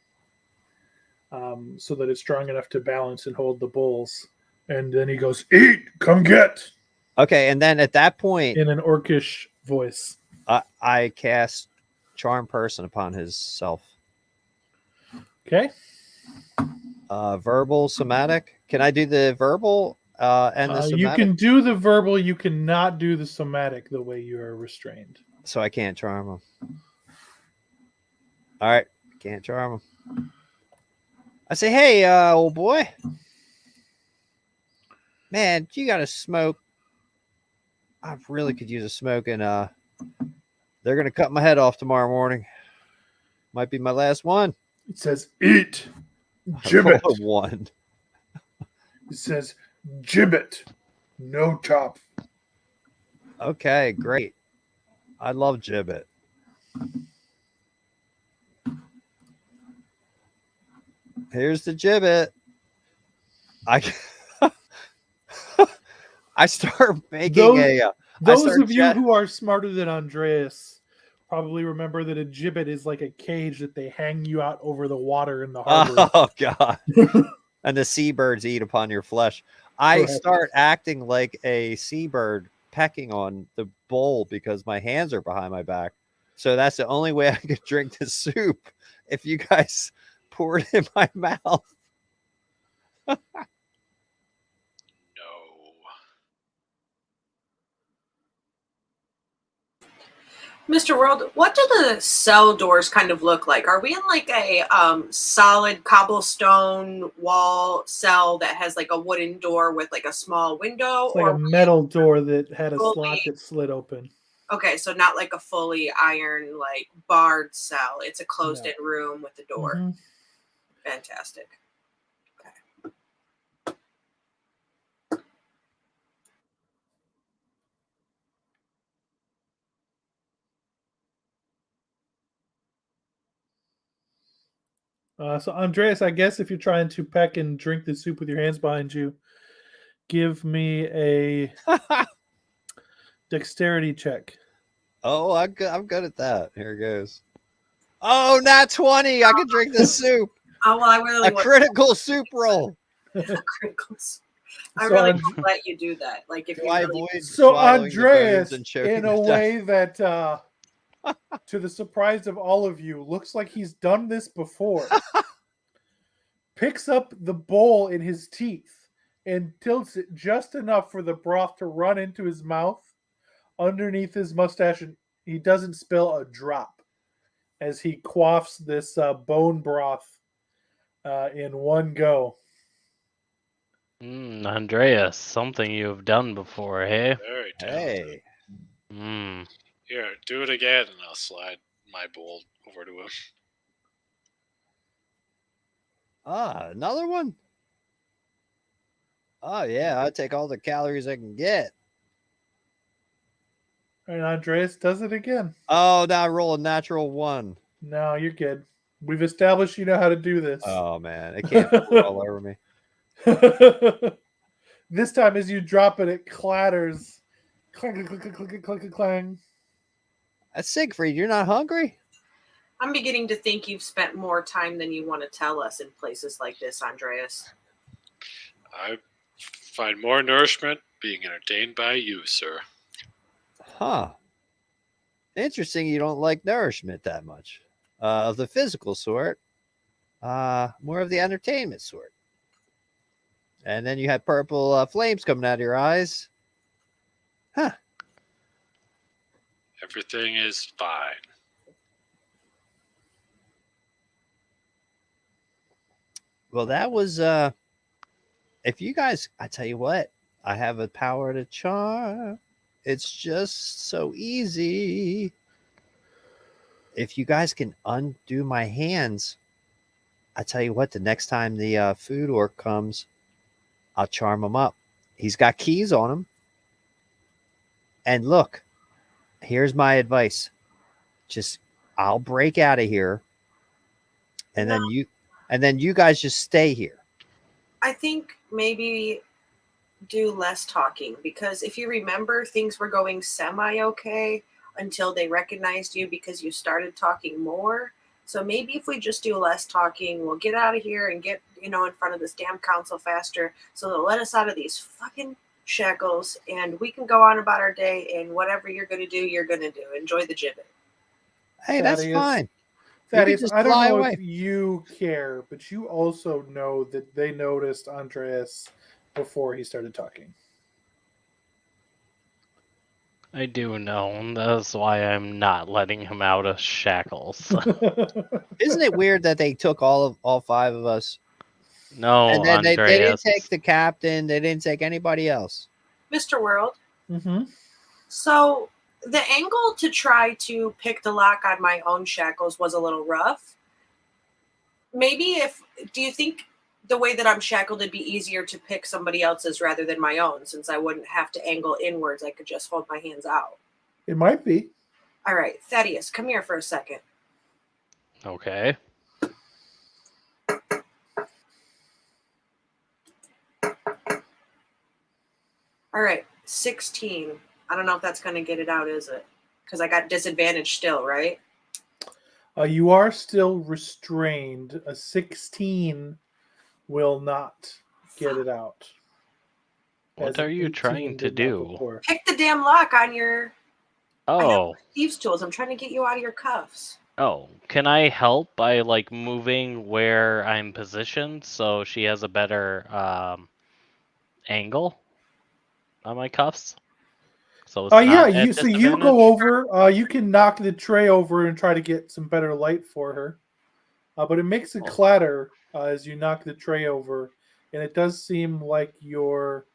A: so that it's strong enough to balance and hold the bowls. And then he goes, "Eat! Come get!"
C: Okay, and then at that point,
A: in an orcish voice.
C: I cast Charm Person upon his self.
A: Okay.
C: Verbal, somatic. Can I do the verbal and the somatic?
A: You can do the verbal. You cannot do the somatic the way you are restrained.
C: So I can't charm him. All right, can't charm him. I say, hey, old boy. Man, you got to smoke. I really could use a smoke, and they're gonna cut my head off tomorrow morning. Might be my last one.
A: It says eat gibbet.
C: One.
A: It says gibbet, no top.
C: Okay, great. I love gibbet. Here's the gibbet. I start making
A: those of you who are smarter than Andreas probably remember that a gibbet is like a cage that they hang you out over the water in the harbor.
C: Oh God! And the seabirds eat upon your flesh. I start acting like a seabird pecking on the bowl because my hands are behind my back. So that's the only way I could drink the soup. If you guys pour it in my mouth.
F: No.
E: Mr. World, what do the cell doors kind of look like? Are we in like a solid cobblestone wall cell that has like a wooden door with like a small window?
A: It's like a metal door that had a slot that slid open.
E: Okay, so not like a fully iron, like barred cell. It's a closed-in room with the door.
A: Mm-hmm.
E: Fantastic. Okay.
A: So Andreas, I guess if you're trying to peck and drink the soup with your hands behind you, give me a dexterity check.
C: Oh, I'm good at that. Here it goes. Oh, not 20. I can drink the soup.
E: Oh, well, I really
C: A
E: want
C: critical soup roll.
E: criticals. I
A: So
E: really
A: And-
E: want to let you do that. Like, if
C: Do
E: you
C: I
E: really,
C: avoid
A: So
C: swallowing the bones
A: Andreas,
C: and choking
A: in a
C: to death?
A: way that, to the surprise of all of you, looks like he's done this before, picks up the bowl in his teeth and tilts it just enough for the broth to run into his mouth underneath his mustache, and he doesn't spill a drop as he quaffs this bone broth in one go.
D: Andreas, something you've done before, hey?
F: Very talented.
C: Hey.
D: Mm.
F: Here, do it again, and I'll slide my bowl over to him.
C: Ah, another one? Oh, yeah. I take all the calories I can get.
A: And Andreas does it again.
C: Oh, now I roll a natural 1.
A: No, you're good. We've established you know how to do this.
C: Oh, man. It can't fall all over me.
A: This time, as you drop it, it clatters. Clang, clang, clang, clang, clang, clang.
C: Siegfried, you're not hungry?
E: I'm beginning to think you've spent more time than you want to tell us in places like this, Andreas.
F: I find more nourishment being entertained by you, sir.
C: Huh. Interesting you don't like nourishment that much. Of the physical sort. More of the entertainment sort. And then you had purple flames coming out of your eyes. Huh.
F: Everything is fine.
C: Well, that was if you guys, I tell you what, I have a power to charm. It's just so easy. If you guys can undo my hands, I tell you what, the next time the food orc comes, I'll charm him up. He's got keys on him. And look, here's my advice. Just I'll break out of here. And then you guys just stay here.
E: I think maybe do less talking, because if you remember, things were going semi-okay until they recognized you because you started talking more. So maybe if we just do less talking, we'll get out of here and get, in front of this damn council faster, so they'll let us out of these fucking shackles and we can go on about our day, and whatever you're going to do, you're going to do. Enjoy the gibbet.
C: Hey, that's
A: Thaddeus.
C: fine.
A: Thaddeus,
C: just
A: I don't
C: fly
A: know
C: away.
A: if you care, but you also know that they noticed Andreas before he started talking.
D: I do know, and that's why I'm not letting him out of shackles.
C: Isn't it weird that they took all 5 of us?
D: No,
C: And then they didn't
D: Andreas.
C: take the captain. They didn't take anybody else.
E: Mr. World,
A: Mm-hmm.
E: so the angle to try to pick the lock on my own shackles was a little rough. Maybe do you think the way that I'm shackled, it'd be easier to pick somebody else's rather than my own, since I wouldn't have to angle inwards? I could just hold my hands out.
A: It might be.
E: All right, Thaddeus, come here for a second.
D: Okay.
E: All right, 16. I don't know if that's going to get it out, is it? Because I got disadvantage still, right?
A: You are still restrained. A 16 will not get it out.
D: What
A: As an
D: are you
A: 18
D: trying to
A: did not
D: do?
A: before.
E: Pick the damn lock on your
D: Oh,
E: thieves' tools. I'm trying to get you out of your cuffs.
D: oh, can I help by like moving where I'm positioned so she has a better angle on my cuffs? So it's
A: Yeah,
D: not at
A: you
D: disadvantage?
A: go over. You can knock the tray over and try to get some better light for her. But it makes a
D: Oh.
A: clatter as you knock the tray over, and it does seem like your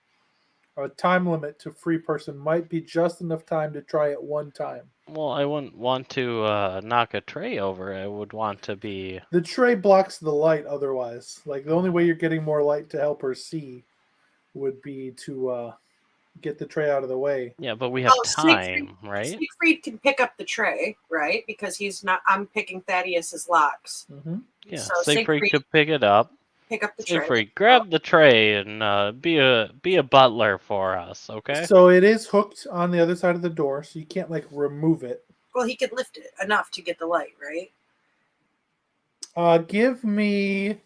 A: time limit to free person might be just enough time to try it one time.
D: Well, I wouldn't want to knock a tray over. I would want to be.
A: The tray blocks the light otherwise. Like the only way you're getting more light to help her see would be to get the tray out of the way.
D: Yeah, but we have
E: Siegfried,
D: time, right?
E: Siegfried can pick up the tray, right? Because he's not. I'm picking Thaddeus's locks.
A: Mm-hmm.
D: Yeah,
E: So
D: Siegfried could pick it up.
E: pick up the tray.
D: Siegfried, grab the tray and be a butler for us, okay?
A: So it is hooked on the other side of the door, so you can't like remove it.
E: Well, he could lift it enough to get the light, right?
A: Give me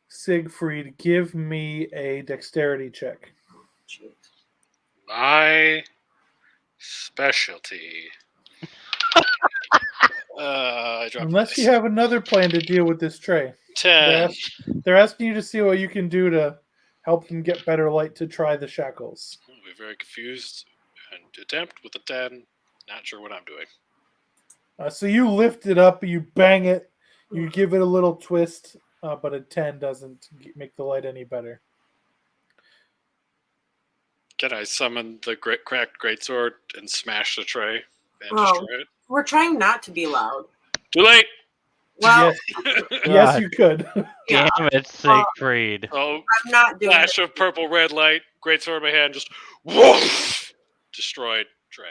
A: Siegfried. Give me a dexterity check.
E: Jeez.
F: My specialty. I dropped
A: Unless you
F: this.
A: have another plan to deal with this tray.
F: 10.
A: They're asking you to see what you can do to help them get better light to try the shackles.
F: We're very confused and attempt with a 10. Not sure what I'm doing.
A: So you lift it up, you bang it, you give it a little twist, but a 10 doesn't make the light any better.
F: Can I summon the cracked greatsword and smash the tray and
E: Oh.
F: destroy it?
E: We're trying not to be loud.
F: Too late!
E: Well,
A: Yes, you could.
E: yeah,
D: Damn it, Siegfried.
F: Oh,
E: I'm not doing
F: flash
E: it.
F: of purple red light, greatsword in my hand, just whoosh, destroyed tray.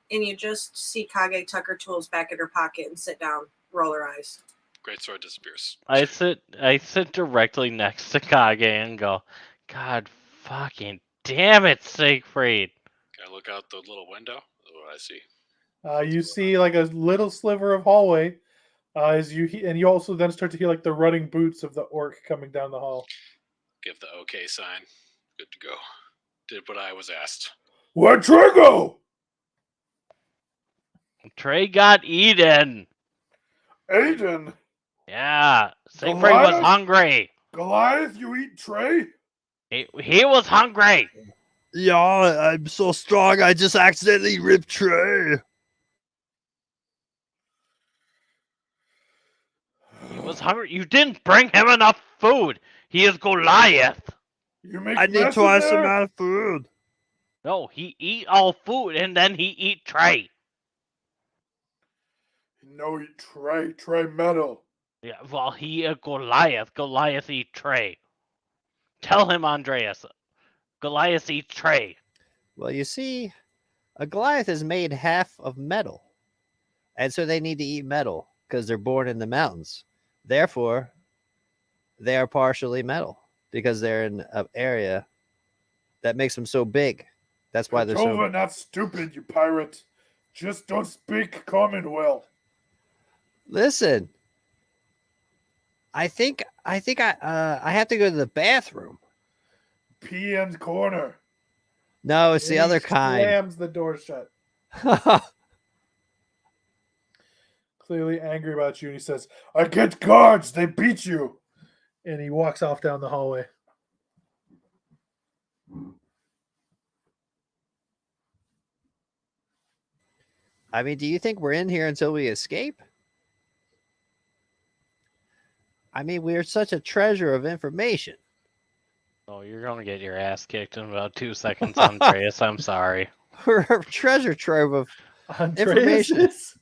E: And you just see Kage tuck her tools back in her pocket and sit down, roll her eyes.
F: Greatsword disappears.
D: I sit directly next to Kage and go, God fucking damn it, Siegfried.
F: Can I look out the little window? What do I see?
A: You see like a little sliver of hallway as and you also then start to hear like the running boots of the orc coming down the hall.
F: Give the OK sign. Good to go. Did what I was asked.
A: Where'd Trey go?
D: Trey got eaten.
A: Aiden.
D: Yeah, Siegfried was
A: Goliath?
D: hungry.
A: Goliath, you eat Trey?
D: He was hungry.
B: Yeah, I'm so strong. I just accidentally ripped Trey.
D: He was hungry. You didn't bring him enough food. He is Goliath.
A: You make
B: I need twice the amount of food.
D: No, he eat all food and then he eat Trey.
A: No, eat Trey. Trey metal.
D: Yeah, well, he a Goliath. Goliath eat Trey. Tell him, Andreas. Goliath eat Trey.
C: Well, you see, a Goliath is made half of metal. And so they need to eat metal because they're born in the mountains. Therefore, they are partially metal because they're in an area that makes them so big. That's why they're so...
A: not stupid, you pirate. Just don't speak Commonwealth.
C: Listen, I think I have to go to the bathroom.
A: Pee in corner.
C: No, it's the
A: And
C: other
A: he
C: kind.
A: slams the door shut. Clearly angry about you, and he says, I get guards, they beat you. And he walks off down the hallway.
C: I mean, do you think we're in here until we escape? I mean, we're such a treasure of information.
D: Oh, you're gonna get your ass kicked in about 2 seconds, Andreas. I'm sorry.
C: We're a treasure trove of
A: Andreas
C: information.
A: is-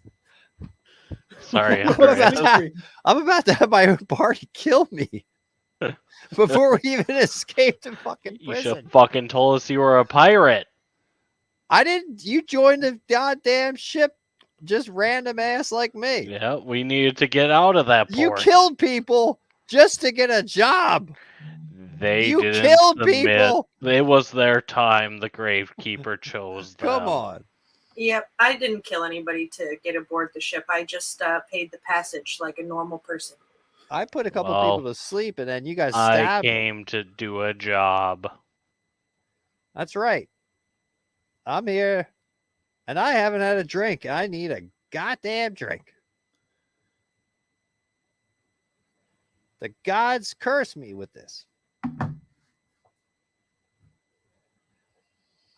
D: Sorry,
C: I'm about
D: Andreas.
C: to- I'm about to have my own party kill me before we even escape the fucking
D: You
C: prison.
D: should have fucking told us you were a pirate.
C: I didn't. You joined the goddamn ship, just random ass like me.
D: Yeah, we needed to get out of that
C: You
D: port.
C: killed people just to get a job.
D: They
C: You
D: didn't
C: killed
D: submit.
C: people.
D: It was their time. The Gravekeeper chose them.
C: Come on.
E: Yep, I didn't kill anybody to get aboard the ship. I just paid the passage like a normal person.
C: I put a couple
D: Well,
C: people to sleep, and then you guys
D: I
C: stabbed them.
D: came to do a job.
C: That's right. I'm here, and I haven't had a drink. I need a goddamn drink. The gods curse me with this.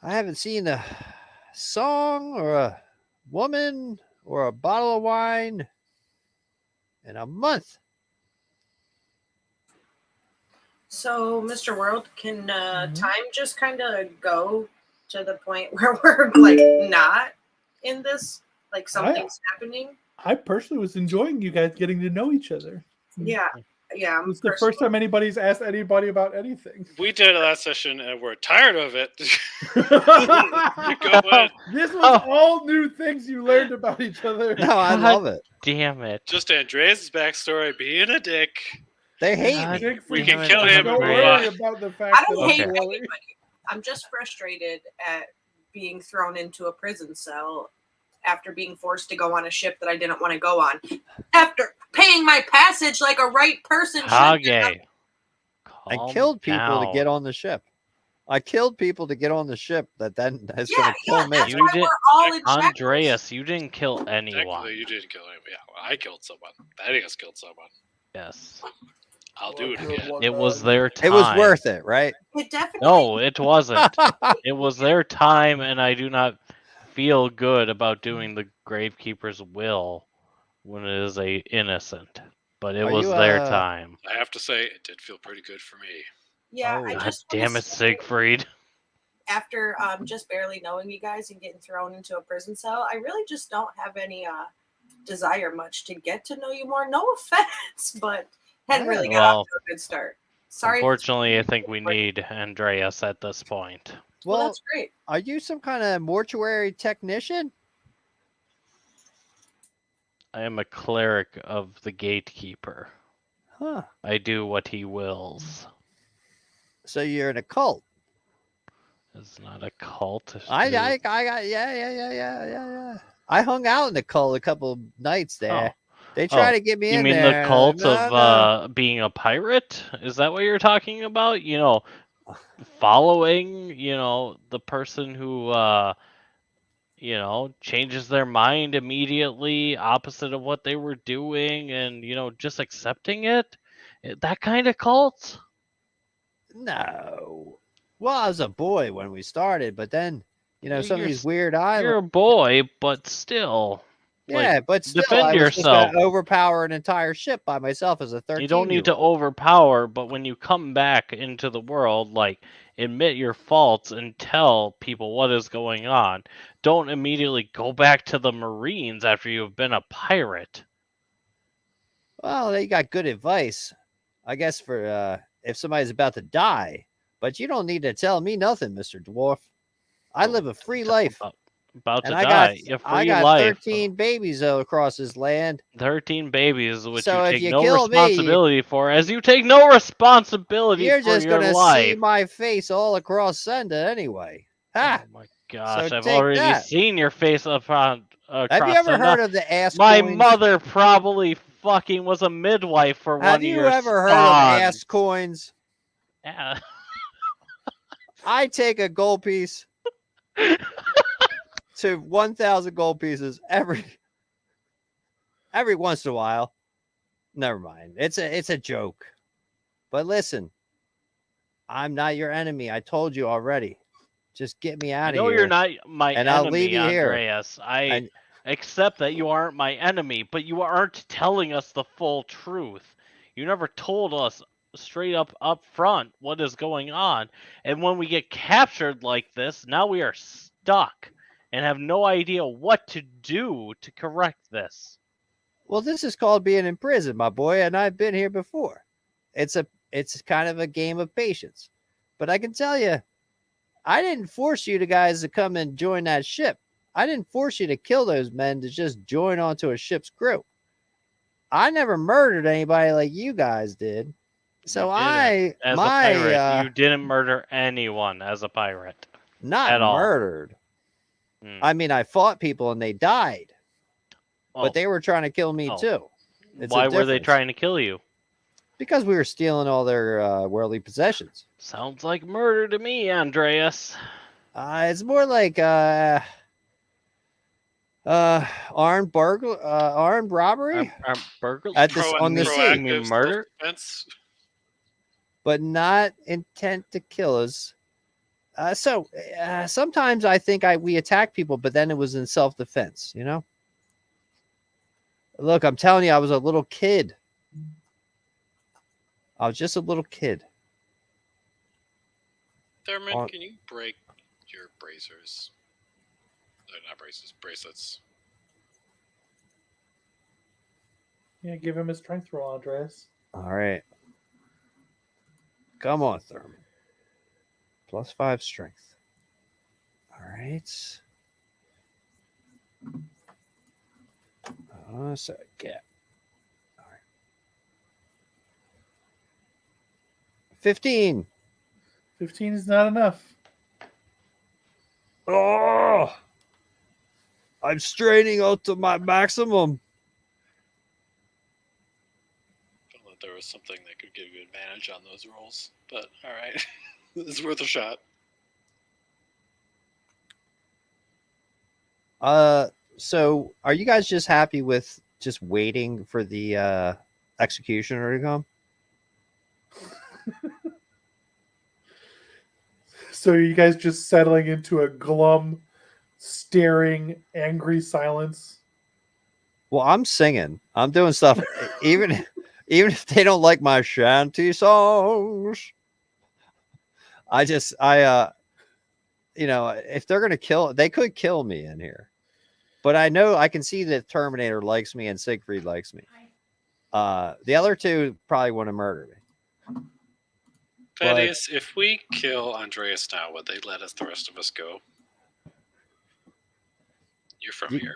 C: I haven't seen a song or a woman or a bottle of wine in a month.
E: So, Mr. World, can
A: Mhm.
E: time just kind of go to the point where we're like not in this? Like something's happening?
A: I personally was enjoying you guys getting to know each other.
E: Yeah. Yeah,
A: It's the first time anybody's asked anybody about anything.
F: We did it last session, and we're tired of it. Go ahead.
A: This was all new things you learned about each other.
C: No, I
D: God
C: love it.
D: damn it.
F: Just Andreas' backstory, being a dick.
C: They hate
D: God
C: me.
A: Dick
F: We
A: for
F: can
A: sure.
F: kill him
A: Don't
F: if we
A: worry
F: want.
A: about the
E: I
A: fact
E: don't
A: that
E: hate
A: I'm
D: Okay.
E: anybody. I'm just frustrated at being thrown into a prison cell after being forced to go on a ship that I didn't want to go on. After paying my passage like a right person should have.
D: Hage.
C: I
D: Calm
C: killed people to
D: down.
C: get on the ship. I killed people to get on the ship that's
E: Yeah,
C: going to
E: yeah,
C: kill me.
E: that's
D: You
E: why
D: did-
E: we're all ejected.
D: Andreas, you didn't kill anyone.
F: Technically, you didn't kill him. Yeah, well, I killed someone. Thaddeus killed someone.
D: Yes.
F: I'll do it again.
D: It was their time.
C: It was worth it, right?
E: It definitely.
D: No, it wasn't. It was their time, and I do not feel good about doing the Gravekeeper's will when it is a innocent. But it
C: Are
D: was
C: you,
D: their time.
F: I have to say, it did feel pretty good for me.
E: Yeah,
C: Oh.
E: I
D: God
E: just wanna
D: damn it,
E: say,
D: Siegfried.
E: after just barely knowing you guys and getting thrown into a prison cell, I really just don't have any desire much to get to know you more. No offense, but hadn't really got
D: Well,
E: off to a good start. Sorry.
D: Unfortunately, I think we need Andreas at this point.
E: Well,
C: Well,
E: that's great.
C: are you some kind of mortuary technician?
D: I am a cleric of the Gatekeeper.
C: Huh.
D: I do what he wills.
C: So you're in a cult.
D: It's not a cult.
C: I got yeah. I hung out in the cult a couple of nights there. They tried to get me
D: You
C: in
D: mean
C: there.
D: the
C: and
D: cult
C: I'm like,
D: of being a pirate? Is that what you're talking about? You know, following, the person who, changes their mind immediately, opposite of what they were doing, and, just accepting it? That kind of cult?
C: No. Well, I was a boy when we started, but then, some of
D: You're
C: these weird
D: You're
C: islands.
D: a boy, but still.
C: Yeah, but still,
D: defend
C: I was just
D: yourself.
C: gonna overpower an entire ship by myself as a 13.
D: You don't need to overpower, but when you come back into the world, admit your faults and tell people what is going on. Don't immediately go back to the Marines after you have been a pirate.
C: Well, they got good advice, I guess, for if somebody's about to die. But you don't need to tell me nothing, Mr. Dwarf. I live a free life.
D: About
C: And
D: to
C: I
D: die.
C: got,
D: A
C: I
D: free
C: got
D: life.
C: 13 babies across this land.
D: 13 babies, which
C: So
D: you
C: if
D: take
C: you
D: no
C: kill me,
D: responsibility for, as you take no responsibility
C: You're
D: for
C: just
D: your
C: going to
D: life.
C: see my face all across Senda anyway. Ha!
D: Oh my gosh,
C: So
D: I've
C: take
D: already
C: that.
D: seen your face across
C: Have you ever heard of the ass
D: My
C: coins?
D: mother probably fucking was a midwife for one
C: Have
D: of
C: you
D: your
C: ever heard of
D: spawns.
C: ass coins?
D: Yeah.
C: I take a gold piece to 1,000 gold pieces every once in a while. Never mind. It's a joke. But listen, I'm not your enemy. I told you already. Just get me out
D: I
C: of
D: know
C: here.
D: you're not my
C: and
D: enemy,
C: I'll leave you here.
D: Andreas. I
C: And-
D: accept that you aren't my enemy, but you aren't telling us the full truth. You never told us straight up front what is going on. And when we get captured like this, now we are stuck and have no idea what to do to correct this.
C: Well, this is called being in prison, my boy, and I've been here before. It's kind of a game of patience. But I can tell you, I didn't force you guys to come and join that ship. I didn't force you to kill those men to just join onto a ship's crew. I never murdered anybody like you guys did. So
D: As a pirate, you didn't murder anyone as a pirate.
C: not
D: at all.
C: murdered. I mean, I fought people and they died, but they were trying to kill me too. It's a
D: Why were they
C: difference.
D: trying to kill you?
C: Because we were stealing all their worldly possessions.
D: Sounds like murder to me, Andreas.
C: It's more like armed robbery
D: Burglary?
C: at this on the sea,
F: Proactive
D: murder?
F: self-defense.
C: but not intent to kill us. Sometimes I think we attack people, but then it was in self-defense. Look, I'm telling you, I was a little kid. I was just a little kid.
F: Thurman, can you break your bracers? Not braces, bracelets.
A: Yeah, give him his strength roll, Andreas.
C: All right. Come on, Thurman. +5 strength. All right. So get. All right. 15.
A: 15 is not enough.
B: Oh, I'm straining out to my maximum.
F: Felt that there was something that could give you advantage on those rolls, but all right, it's worth a shot.
C: So are you guys just happy with just waiting for the executioner to come?
A: So you guys just settling into a glum, staring, angry silence?
C: Well, I'm singing. I'm doing stuff. even if they don't like my shanty songs, if they're gonna kill, they could kill me in here. But I know I can see that Terminator likes me and Siegfried likes me. The other two probably want to murder me.
F: Thaddeus, if we kill Andreas now, would they let us, the rest of us go? You're from here.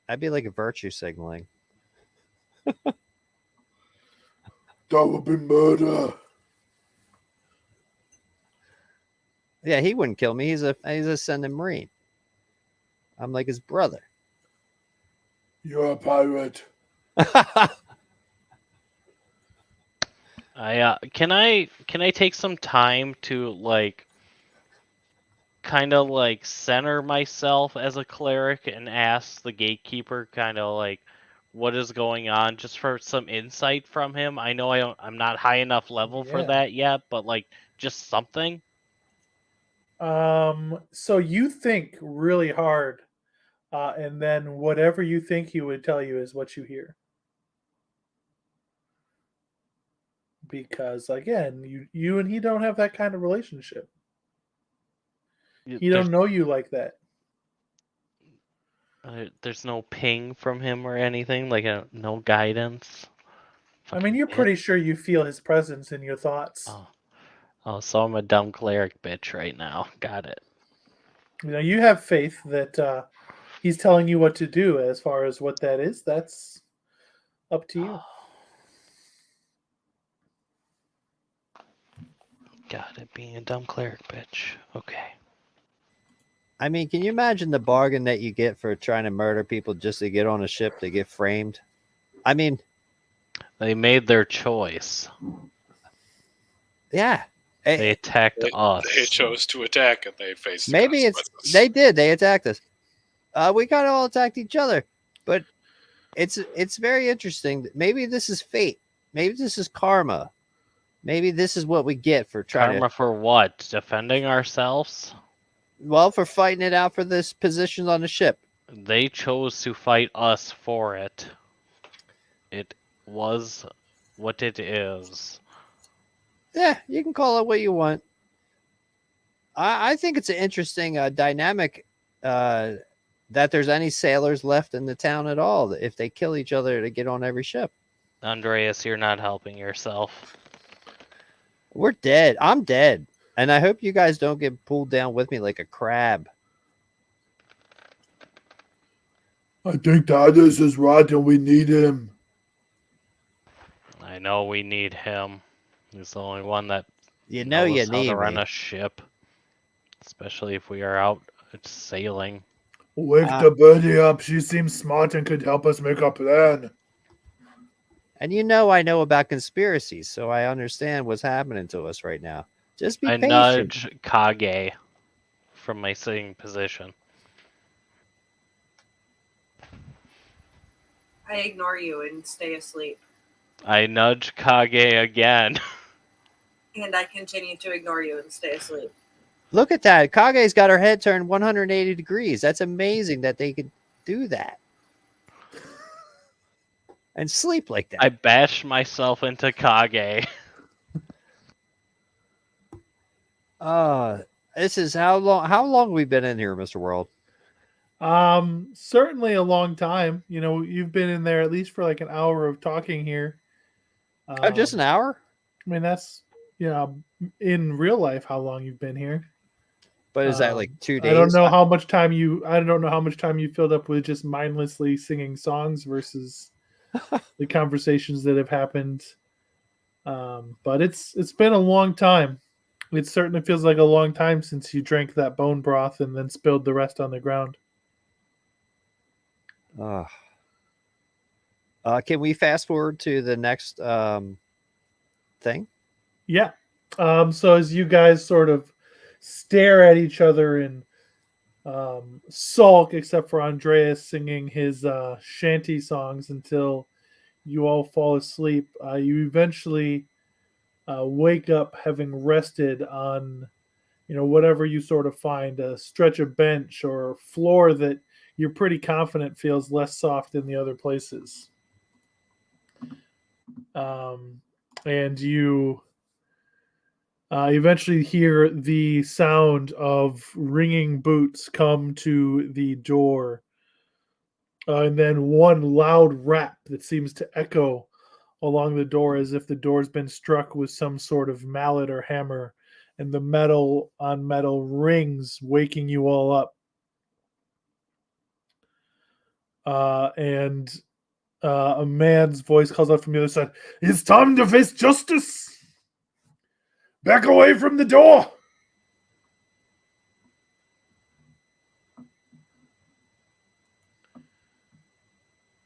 C: That'd be like a virtue signaling.
B: That would be murder.
C: Yeah, he wouldn't kill me. He's a ascendant marine. I'm like his brother.
B: You're a pirate.
D: Can I take some time to like kind of like center myself as a cleric and ask the gatekeeper kind of like what is going on, just for some insight from him? I know I'm not high enough level for
A: Yeah.
D: that yet, but like just something.
A: So you think really hard, and then whatever you think he would tell you is what you hear. Because again, you and he don't have that kind of relationship. He don't know you like that.
D: There's no ping from him or anything, like no guidance.
A: I mean, you're pretty sure you feel his presence in your thoughts.
D: Oh, so I'm a dumb cleric bitch right now. Got it.
A: You know, you have faith that he's telling you what to do. As far as what that is, that's up to you.
D: Got it. Being a dumb cleric bitch. Okay.
C: I mean, can you imagine the bargain that you get for trying to murder people just to get on a ship to get framed? I mean,
D: they made their choice.
C: Yeah.
D: They attacked us.
F: They chose to attack and they faced
C: Maybe they did. They attacked us. We kind of all attacked each other, but it's very interesting. Maybe this is fate. Maybe this is karma. Maybe this is what we get for trying
D: karma for what? Defending ourselves?
C: Well, for fighting it out for this position on the ship.
D: They chose to fight us for it. It was what it is.
C: Yeah, you can call it what you want. I think it's an interesting dynamic that there's any sailors left in the town at all if they kill each other to get on every ship.
D: Andreas, you're not helping yourself.
C: We're dead. I'm dead. And I hope you guys don't get pulled down with me like a crab.
B: I think Thaddeus is right and we need him.
D: I know we need him. He's the only one that
C: you know
D: knows
C: you
D: how
C: need
D: to run
C: me.
D: a ship, especially if we are out sailing.
B: Wake the birdie up. She seems smart and could help us make a plan.
C: And you know I know about conspiracies, so I understand what's happening to us right now. Just be patient.
D: Nudge Kage from my sitting position.
E: I ignore you and stay asleep.
D: I nudge Kage again.
E: And I continue to ignore you and stay asleep.
C: Look at that. Kage's got her head turned 180 degrees. That's amazing that they could do that. And sleep like that.
D: I bash myself into Kage.
C: This is how long we been in here, Mr. World?
A: Certainly a long time. You know, you've been in there at least for like an hour of talking here.
C: Oh, just an hour?
A: I mean, that's in real life how long you've been here.
C: But is that like 2 days?
A: I don't know how much time you filled up with just mindlessly singing songs versus the conversations that have happened. But it's been a long time. It certainly feels like a long time since you drank that bone broth and then spilled the rest on the ground.
C: Can we fast forward to the next thing?
A: Yeah. So as you guys sort of stare at each other and sulk, except for Andreas singing his shanty songs until you all fall asleep, you eventually wake up having rested on whatever you sort of find, a stretch of bench or floor that you're pretty confident feels less soft than the other places. And you eventually hear the sound of ringing boots come to the door. And then one loud rap that seems to echo along the door as if the door's been struck with some sort of mallet or hammer. And the metal on metal rings, waking you all up. And a man's voice calls out from the other side, "It's time to face justice! Back away from the door!"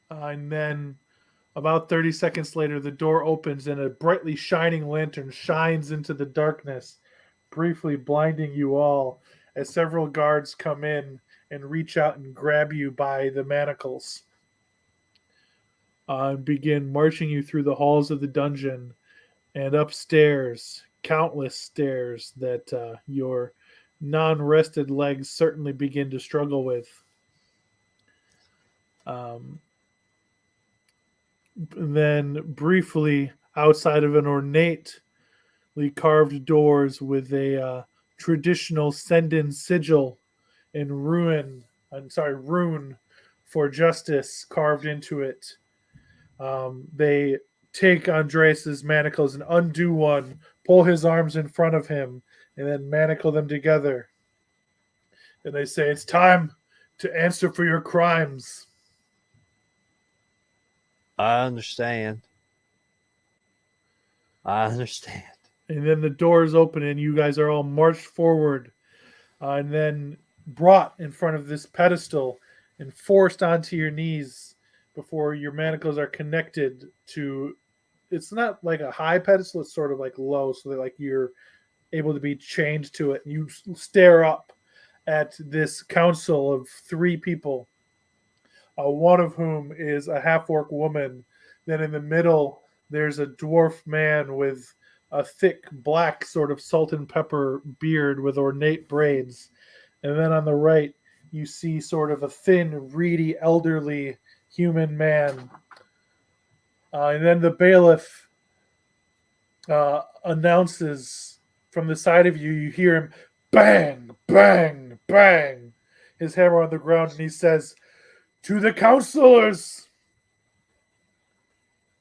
A: And then about 30 seconds later, the door opens and a brightly shining lantern shines into the darkness, briefly blinding you all as several guards come in and reach out and grab you by the manacles. And begin marching you through the halls of the dungeon and upstairs, countless stairs that your non-rested legs certainly begin to struggle with. Then briefly outside of an ornately carved doors with a traditional Sendin sigil and rune for justice carved into it. They take Andreas's manacles and undo one, pull his arms in front of him, and then manacle them together. And they say, "It's time to answer for your crimes."
C: I understand.
A: And then the doors open and you guys are all marched forward and then brought in front of this pedestal and forced onto your knees before your manacles are connected to. It's not like a high pedestal, it's sort of like low, so that like you're able to be chained to it. You stare up at this council of 3 people, one of whom is a half-orc woman. Then in the middle, there's a dwarf man with a thick black sort of salt and pepper beard with ornate braids. And then on the right, you see sort of a thin, reedy, elderly human man. And then the bailiff announces from the side of you, you hear him bang, bang, bang, his hammer on the ground, and he says, "To the counselors,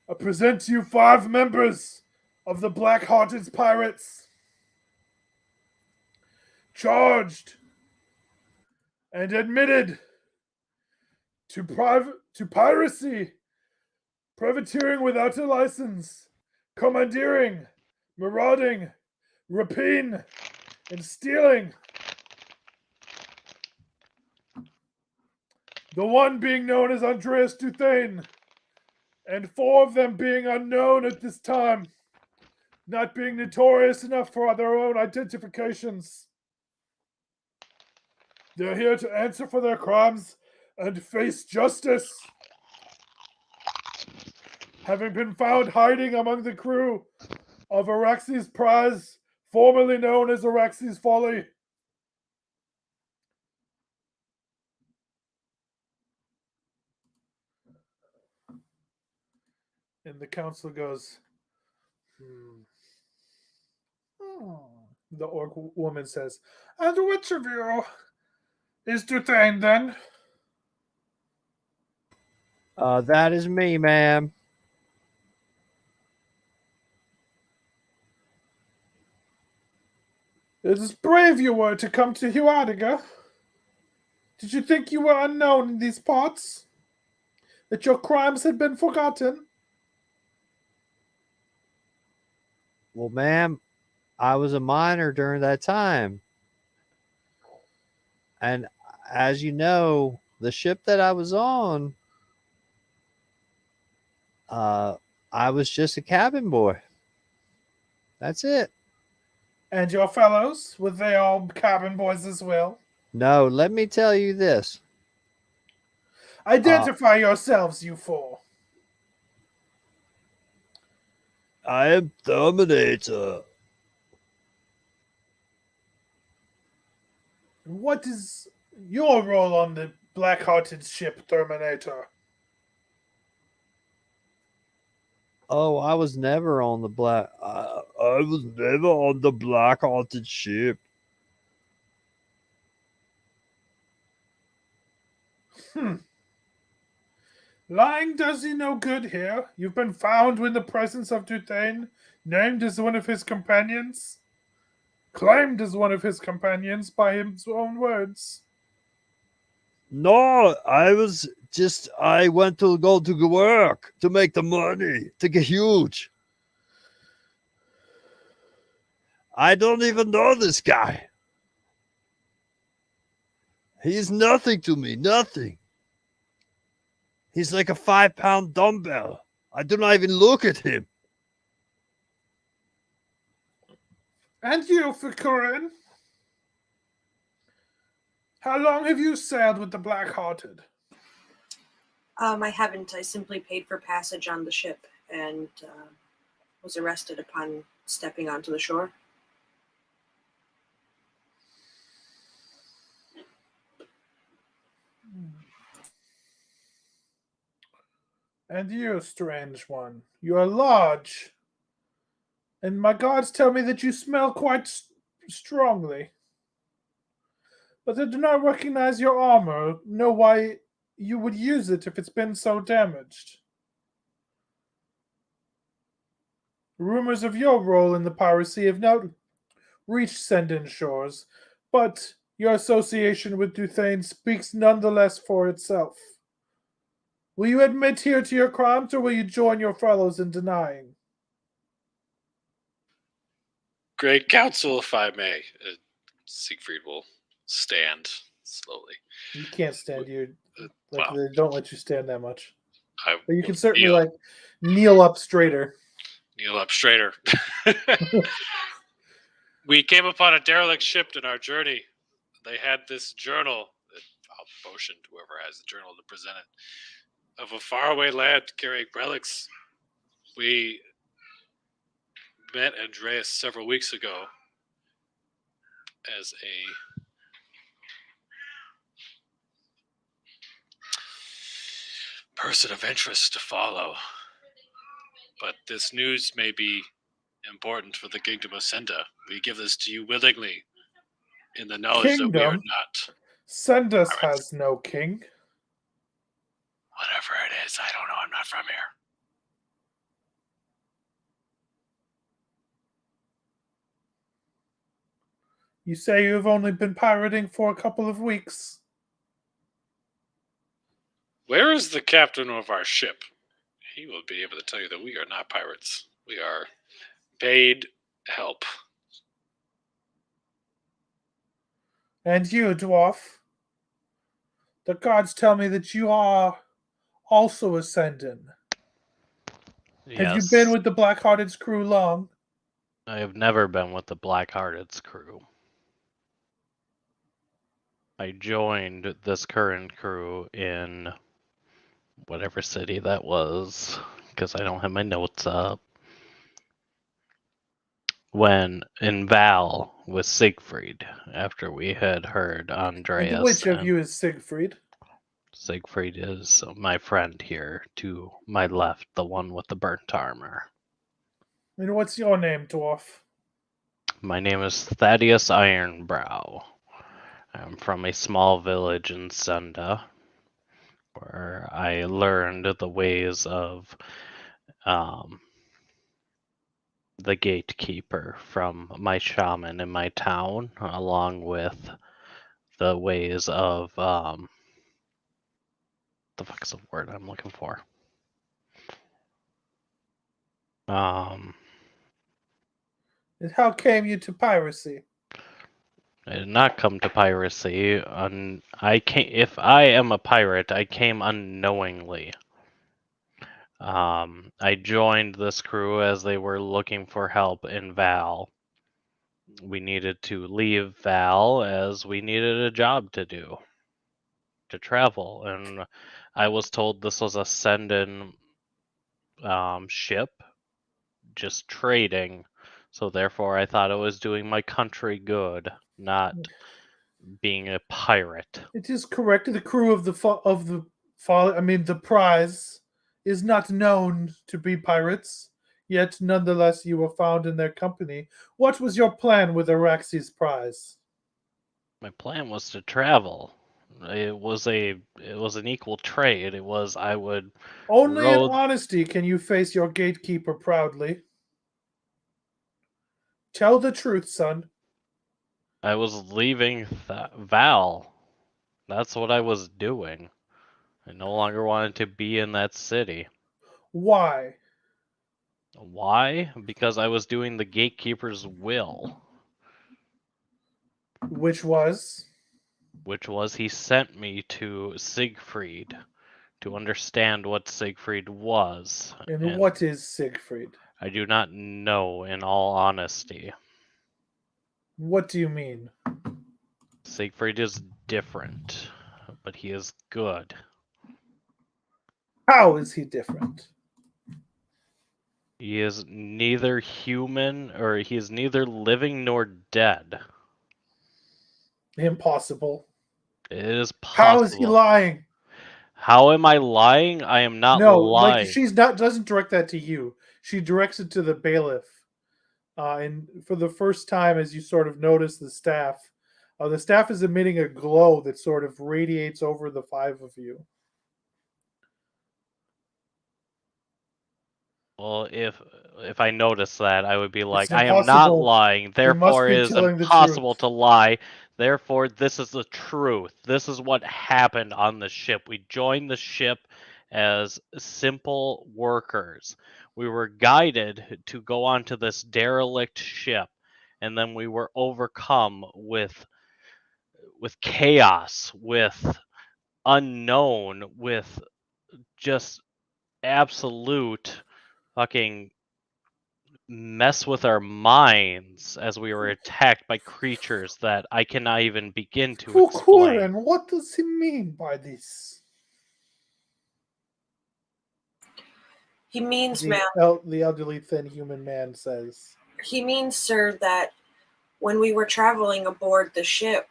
A: I present to you 5 members of the Black-Hearted Pirates, charged and admitted to piracy, privateering without a license, commandeering, marauding, rapine, and stealing. The one being known as Andreas Duthane, and 4 of them being unknown at this time, not being notorious enough for their own identifications. They're here to answer for their crimes and face justice, having been found hiding among the crew of Araxe's prize, formerly known as Araxe's Folly." And the council goes, The orc woman says, "And which of you is Duthane then?"
C: That is me, ma'am.
A: It is brave you were to come to Heuadige. Did you think you were unknown in these parts? That your crimes had been forgotten?
C: Well, ma'am, I was a minor during that time. And as you know, the ship that I was on, I was just a cabin boy. That's it.
A: And your fellows, were they all cabin boys as well?
C: No, let me tell you this.
A: Identify yourselves, you four.
B: I am Terminator.
A: What is your role on the black-hearted ship, Terminator?
C: Oh, I was never on the black.
B: I was never on the black-hearted ship.
A: Lying does you no good here. You've been found in the presence of Duthane, named as one of his companions, claimed as one of his companions by his own words.
B: No, I went to go to work to make the money, to get huge. I don't even know this guy. He's nothing to me, nothing. He's like a 5-pound dumbbell. I do not even look at him.
A: And you, Fikurin? How long have you sailed with the Black-Hearted?
E: I haven't. I simply paid for passage on the ship and was arrested upon stepping onto the shore.
A: And you, strange one, you are large. And my guards tell me that you smell quite strongly. But I do not recognize your armor, know why you would use it if it's been so damaged. Rumors of your role in the piracy have not reached Sendin shores, but your association with Duthane speaks nonetheless for itself. Will you admit here to your crimes, or will you join your fellows in denying?
F: Great counsel, if I may. Siegfried will stand slowly.
A: You can't stand you. Like,
F: Wow.
A: they don't let you stand that much.
F: I
A: But you can
F: will
A: certainly kneel up straighter.
F: kneel up straighter. We came upon a derelict ship in our journey. They had this journal. I'll motion to whoever has the journal to present it. Of a faraway land carrying relics. We met Andreas several weeks ago as a person of interest to follow. But this news may be important for the kingdom of Senda. We give this to you willingly in the knowledge that we are not.
A: Sendus has no king.
F: Whatever it is, I don't know. I'm not from here.
A: You say you've only been pirating for a couple of weeks.
F: Where is the captain of our ship? He will be able to tell you that we are not pirates. We are paid help.
A: And you, dwarf, the gods tell me that you are also ascendant.
D: Yes.
A: Have you been with the Black-Hearted's crew long?
D: I have never been with the Black-Hearted's crew. I joined this current crew in whatever city that was, because I don't have my notes up. When in Val with Siegfried, after we had heard Andreas.
A: And which of you is Siegfried?
D: Siegfried is my friend here to my left, the one with the burnt armor.
A: And what's your name, dwarf?
D: My name is Thaddeus Ironbrow. I'm from a small village in Senda, where I learned the ways of the gatekeeper from my shaman in my town, along with the ways of the fuck's the word I'm looking for?
A: And how came you to piracy?
D: I did not come to piracy. I came. If I am a pirate, I came unknowingly. I joined this crew as they were looking for help in Val. We needed to leave Val as we needed a job to do, to travel, and I was told this was a send-in ship, just trading. So therefore, I thought it was doing my country good, not being a pirate.
A: It is correct. The crew of the the prize is not known to be pirates. Yet, nonetheless, you were found in their company. What was your plan with Araxe's prize?
D: My plan was to travel. It was an equal trade. It was I would
A: Only in
D: row.
A: honesty can you face your gatekeeper proudly. Tell the truth, son.
D: I was leaving Val. That's what I was doing. I no longer wanted to be in that city.
A: Why?
D: Why? Because I was doing the gatekeeper's will,
A: Which was?
D: which was he sent me to Siegfried to understand what Siegfried was.
A: And what is Siegfried?
D: I do not know, in all honesty.
A: What do you mean?
D: Siegfried is different, but he is good.
A: How is he different?
D: He is neither human, or he is neither living nor dead.
A: Impossible.
D: It is
A: How is he
D: possible.
A: lying?
D: How am I lying? I am not
A: No,
D: lying.
A: like she's not doesn't direct that to you. She directs it to the bailiff. And for the first time, as you sort of notice the staff is emitting a glow that sort of radiates over the five of you.
D: Well, if I notice that, I would be like,
A: It's
D: I am not
A: impossible.
D: lying.
A: You must
D: Therefore,
A: be
D: it is
A: telling the
D: impossible
A: truth.
D: to lie. Therefore, this is the truth. This is what happened on the ship. We joined the ship as simple workers. We were guided to go onto this derelict ship, and then we were overcome with chaos, with unknown, with just absolute fucking mess with our minds as we were attacked by creatures that I cannot even begin to explain.
A: Fukuren, what does he mean by this?
E: He means,
A: The,
E: ma'am,
A: the elderly thin human man says.
E: he means, sir, that when we were traveling aboard the ship,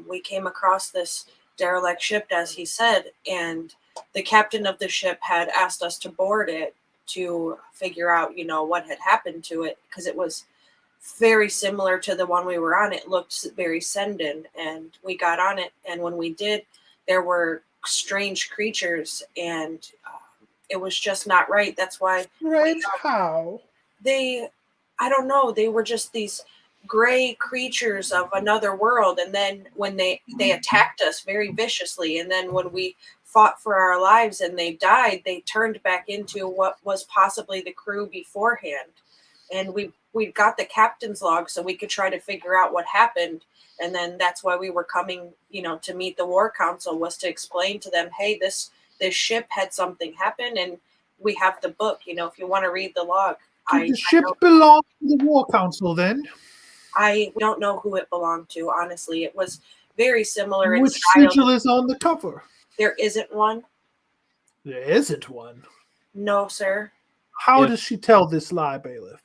E: we came across this derelict ship, as he said, and the captain of the ship had asked us to board it to figure out, what had happened to it, because it was very similar to the one we were on. It looked very sendin, and we got on it, and when we did, there were strange creatures, and it was just not right. That's why
A: Strange how?
E: I don't know, they were just these gray creatures of another world, and then when they attacked us very viciously, and then when we fought for our lives and they died, they turned back into what was possibly the crew beforehand. And we got the captain's log so we could try to figure out what happened, and then that's why we were coming, to meet the war council, was to explain to them, hey, this ship had something happen, and we have the book, if you want to read the log.
A: Did the ship belong to the war council then?
E: I don't know who it belonged to, honestly. It was very similar in
A: Which
E: style.
A: sigil is on the cover?
E: There isn't one.
A: There isn't one.
E: No, sir.
A: How does she tell this lie, bailiff?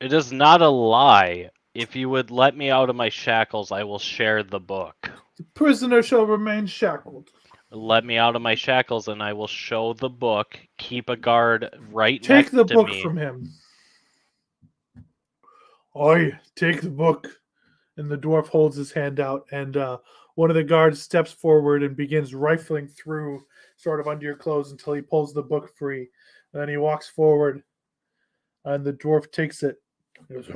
D: It is not a lie. If you would let me out of my shackles, I will share the book.
A: The prisoner shall remain shackled.
D: Let me out of my shackles and I will show the book. Keep a guard right
A: Take
D: next
A: the
D: to
A: book
D: me.
A: from him. Oi, take the book. And the dwarf holds his hand out, and one of the guards steps forward and begins rifling through sort of under your clothes until he pulls the book free. And then he walks forward. And the dwarf takes it. He goes,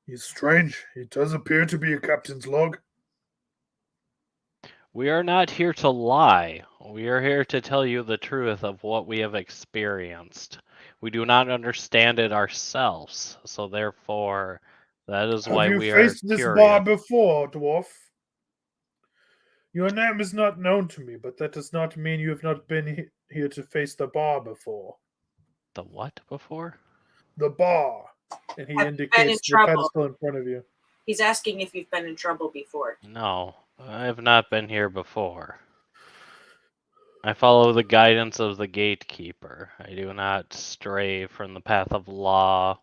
A: He's strange. It does appear to be a captain's log.
D: We are not here to lie. We are here to tell you the truth of what we have experienced. We do not understand it ourselves, so therefore, that is
A: Have
D: why
A: you
D: we are
A: faced this bar
D: curious.
A: before, dwarf? Your name is not known to me, but that does not mean you have not been here to face the bar before.
D: The what before?
A: The bar. And he
E: Have you been in
A: indicates the
E: trouble?
A: pedestal in front of you.
E: He's asking if you've been in trouble before.
D: No, I have not been here before. I follow the guidance of the gatekeeper. I do not stray from the path of law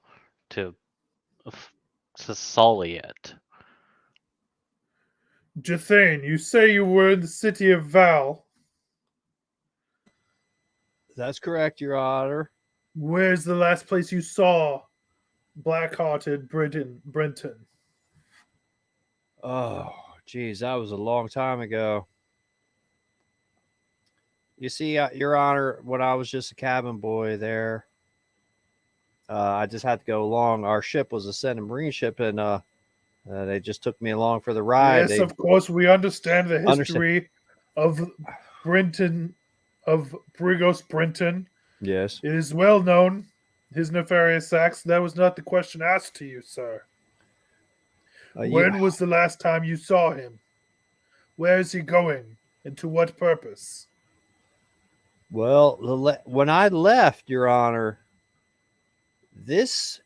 D: to sully it.
A: Jathane, you say you were in the city of Val.
C: That's correct, Your Honor.
A: Where's the last place you saw black-hearted Brenton?
C: Oh, geez, that was a long time ago. You see, Your Honor, when I was just a cabin boy there, I just had to go along. Our ship was a Senate Marine ship, and they just took me along for the ride.
A: Yes, of course, we understand the
C: Understand.
A: history of Brenton, of Brigos Brenton.
C: Yes.
A: It is well known, his nefarious acts. That was not the question asked to you, sir. When was the last time you saw him? Where is he going? And to what purpose?
C: Well, when I left, Your Honor, this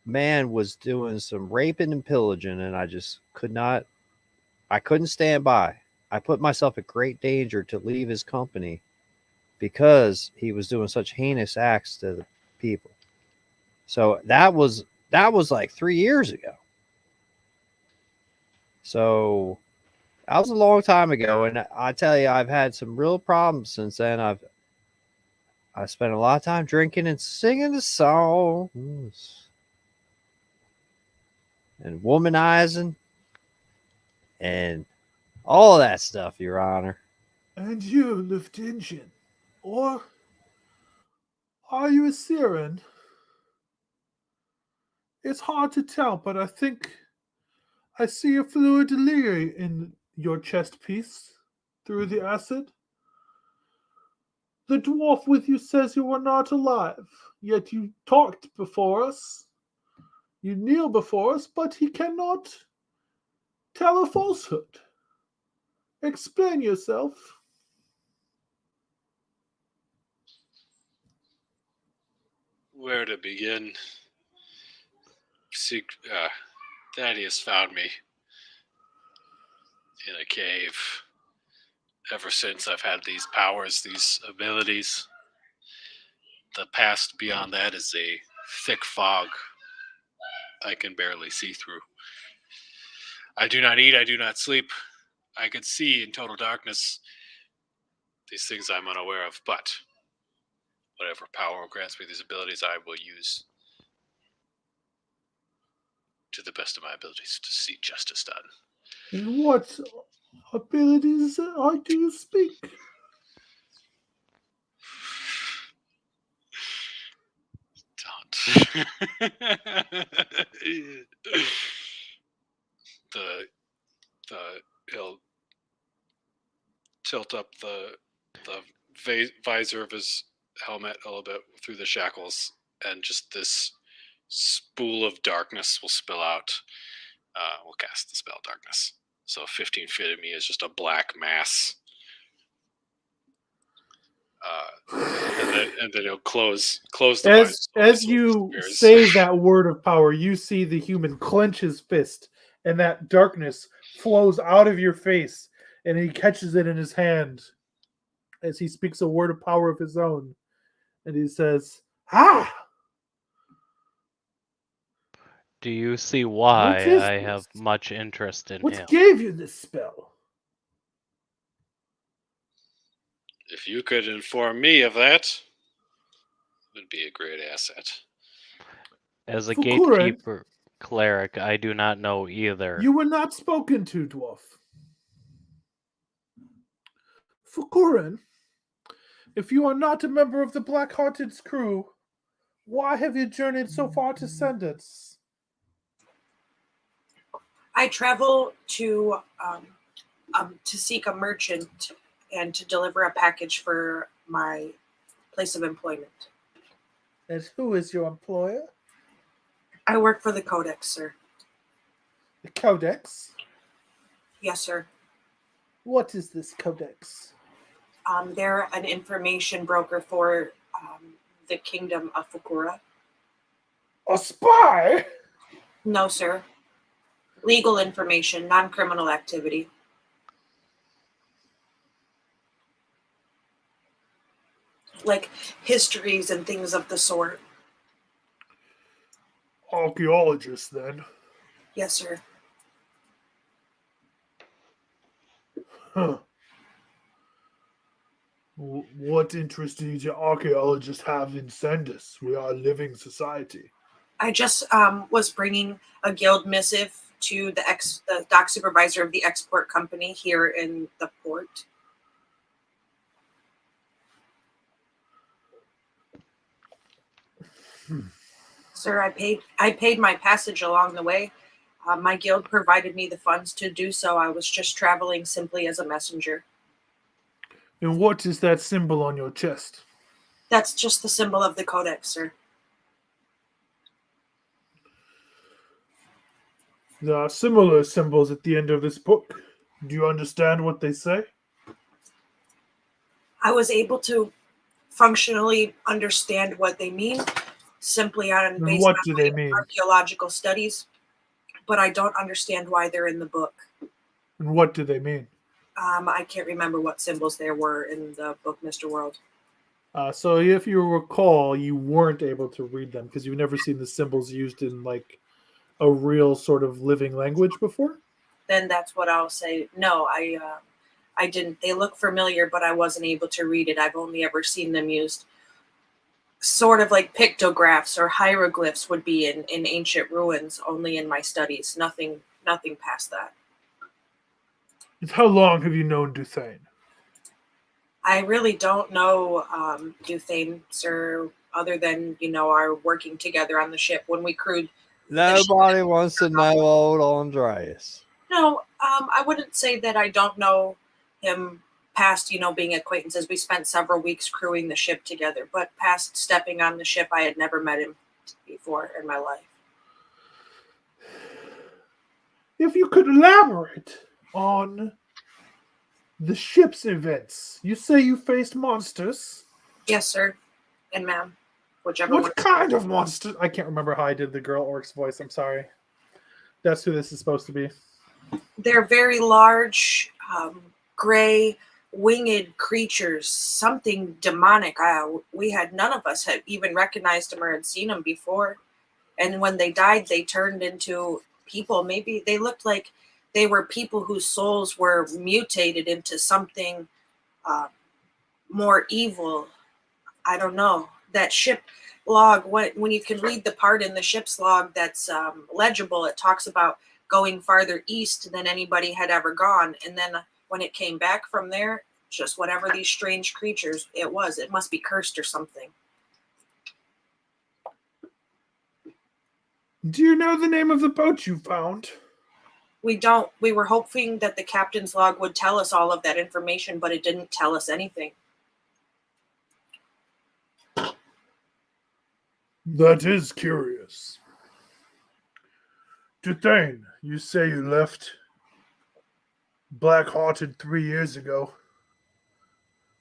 C: man was doing some raping and pillaging, and I just couldn't stand by. I put myself at great danger to leave his company because he was doing such heinous acts to the people. So that was like 3 years ago. So that was a long time ago, and I tell you, I've had some real problems since then. I spent a lot of time drinking and singing the songs and womanizing and all that stuff, Your Honor.
A: And you, Luftingian, or are you a Siren? It's hard to tell, but I think I see a Heuadige in your chest piece through the acid. The dwarf with you says you were not alive, yet you talked before us. You kneel before us, but he cannot tell a falsehood. Explain yourself.
F: Where to begin? Thaddeus found me in a cave. Ever since I've had these powers, these abilities, the past beyond that is a thick fog I can barely see through. I do not eat, I do not sleep. I can see in total darkness these things I'm unaware of, but whatever power grants me these abilities, I will use to the best of my abilities to see justice done.
A: And what abilities do you speak?
F: Don't. He'll tilt up the visor of his helmet a little bit through the shackles, and just this spool of darkness will spill out. We'll cast the spell darkness. So 15 feet of me is just a black mass. And then he'll close the visor.
A: As you say that word of power, you see the human clench his fist, and that darkness flows out of your face, and he catches it in his hand as he speaks a word of power of his own, and he says, "Ah!"
D: Do you see why I have much interest in him?
A: What gave you this spell?
F: If you could inform me of that, it would be a great asset.
D: As a gatekeeper cleric, I do not know either.
A: You were not spoken to, dwarf. Fukurin, if you are not a member of the Black-Hearted's crew, Why have you journeyed so far to send us?
E: I travel to seek a merchant and to deliver a package for my place of employment.
A: And who is your employer?
E: I work for the Codex, sir.
A: The Codex?
E: Yes, sir.
A: What is this Codex?
E: They're an information broker for the kingdom of Fukura.
A: A spy?
E: No, sir. Legal information, non-criminal activity. Like histories and things of the sort.
A: Archaeologist, then.
E: Yes, sir.
A: Huh. What interest do archaeologists have in Sendus? We are a living society.
E: I just was bringing a guild missive to the dock supervisor of the export company here in the port. Sir, I paid my passage along the way. My guild provided me the funds to do so. I was just traveling simply as a messenger.
A: And what is that symbol on your chest?
E: That's just the symbol of the Codex, sir.
A: There are similar symbols at the end of this book. Do you understand what they say?
E: I was able to functionally understand what they mean simply
A: And
E: based
A: what
E: on
A: do
E: my
A: they mean?
E: archaeological studies, but I don't understand why they're in the book.
A: And what do they mean?
E: I can't remember what symbols there were in the book, Mr. World.
A: So if you recall, you weren't able to read them because you've never seen the symbols used in like a real sort of living language before?
E: Then that's what I'll say. No, I didn't. They look familiar, but I wasn't able to read it. I've only ever seen them used sort of like pictographs or hieroglyphs would be in ancient ruins, only in my studies. Nothing past that.
A: And how long have you known Duthane?
E: I really don't know Duthane, sir, other than, our working together on the ship when we crewed.
C: Nobody wants to know old Andreas.
E: No, I wouldn't say that I don't know him past, being acquaintances. We spent several weeks crewing the ship together, but past stepping on the ship, I had never met him before in my life.
A: If you could elaborate on the ship's events. You say you faced monsters.
E: Yes, sir, and ma'am, whichever
A: What
E: one.
A: kind of monsters? I can't remember how I did the girl orc's voice. I'm sorry. That's who this is supposed to be.
E: They're very large, gray, winged creatures, something demonic. None of us had even recognized them or had seen them before. And when they died, they turned into people. Maybe they looked like they were people whose souls were mutated into something more evil. I don't know. That ship log, when you can read the part in the ship's log that's legible, it talks about going farther east than anybody had ever gone. And then when it came back from there, just whatever these strange creatures it must be cursed or something.
A: Do you know the name of the boat you found?
E: We don't. We were hoping that the captain's log would tell us all of that information, but it didn't tell us anything.
A: That is curious. Duthane, you say you left Black-Hearted 3 years ago.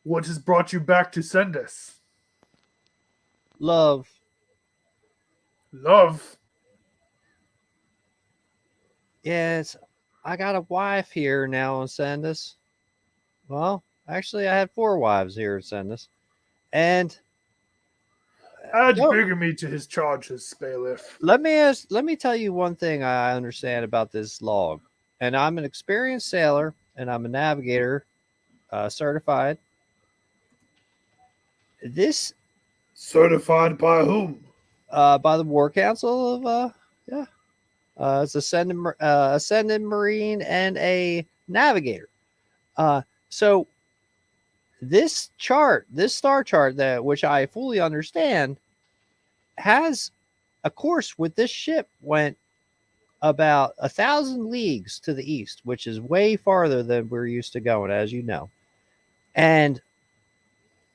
A: What has brought you back to Sendus?
C: Love.
A: Love?
C: Yes, I got a wife here now in Sandus. Well, actually, I had 4 wives here in Sandus. And
A: Add
C: no.
A: bigamy to his charges, bailiff.
C: Let me tell you one thing I understand about this log. And I'm an experienced sailor and I'm a navigator, certified. This
A: Certified by whom?
C: by the War Council of it's ascended marine and a navigator. So this star chart which I fully understand has a course with this ship went about 1,000 leagues to the east, which is way farther than we're used to going, as you know. And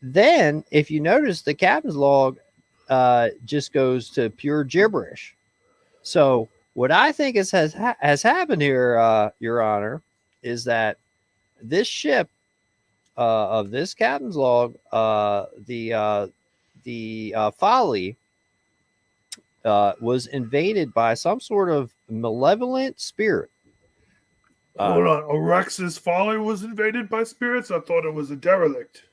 C: then, if you notice, the captain's log just goes to pure gibberish. So, what I think has happened here, Your Honor, is that this ship of this captain's log, the Folly, was invaded by some sort of malevolent spirit.
A: Hold on. Arexe's Folly was invaded by spirits? I thought it was a derelict.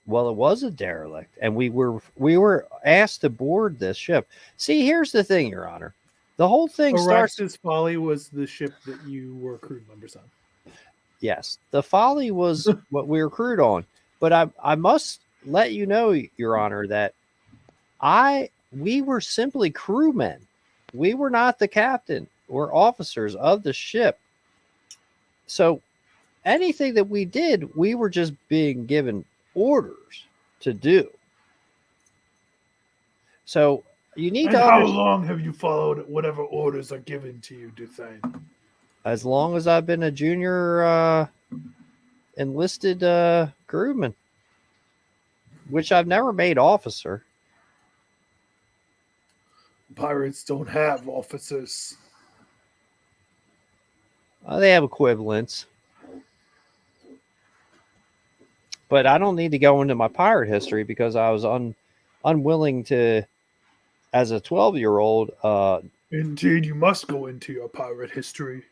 C: Well, it was a derelict, and we were asked to board this ship. See, here's the thing, Your Honor. The whole thing starts.
A: Arexe's Folly was the ship that you were crew members on.
C: Yes, the Folly was what we were crewed on. But I must let you know, Your Honor, that we were simply crewmen. We were not the captain or officers of the ship. So anything that we did, we were just being given orders to do. So you need to
A: how
C: understand.
A: long have you followed whatever orders are given to you, Duthane?
C: As long as I've been a junior enlisted crewman, which I've never made officer.
A: Pirates don't have officers.
C: They have equivalents. But I don't need to go into my pirate history because I was unwilling to, as a 12-year-old.
A: Indeed, you must go into your pirate history.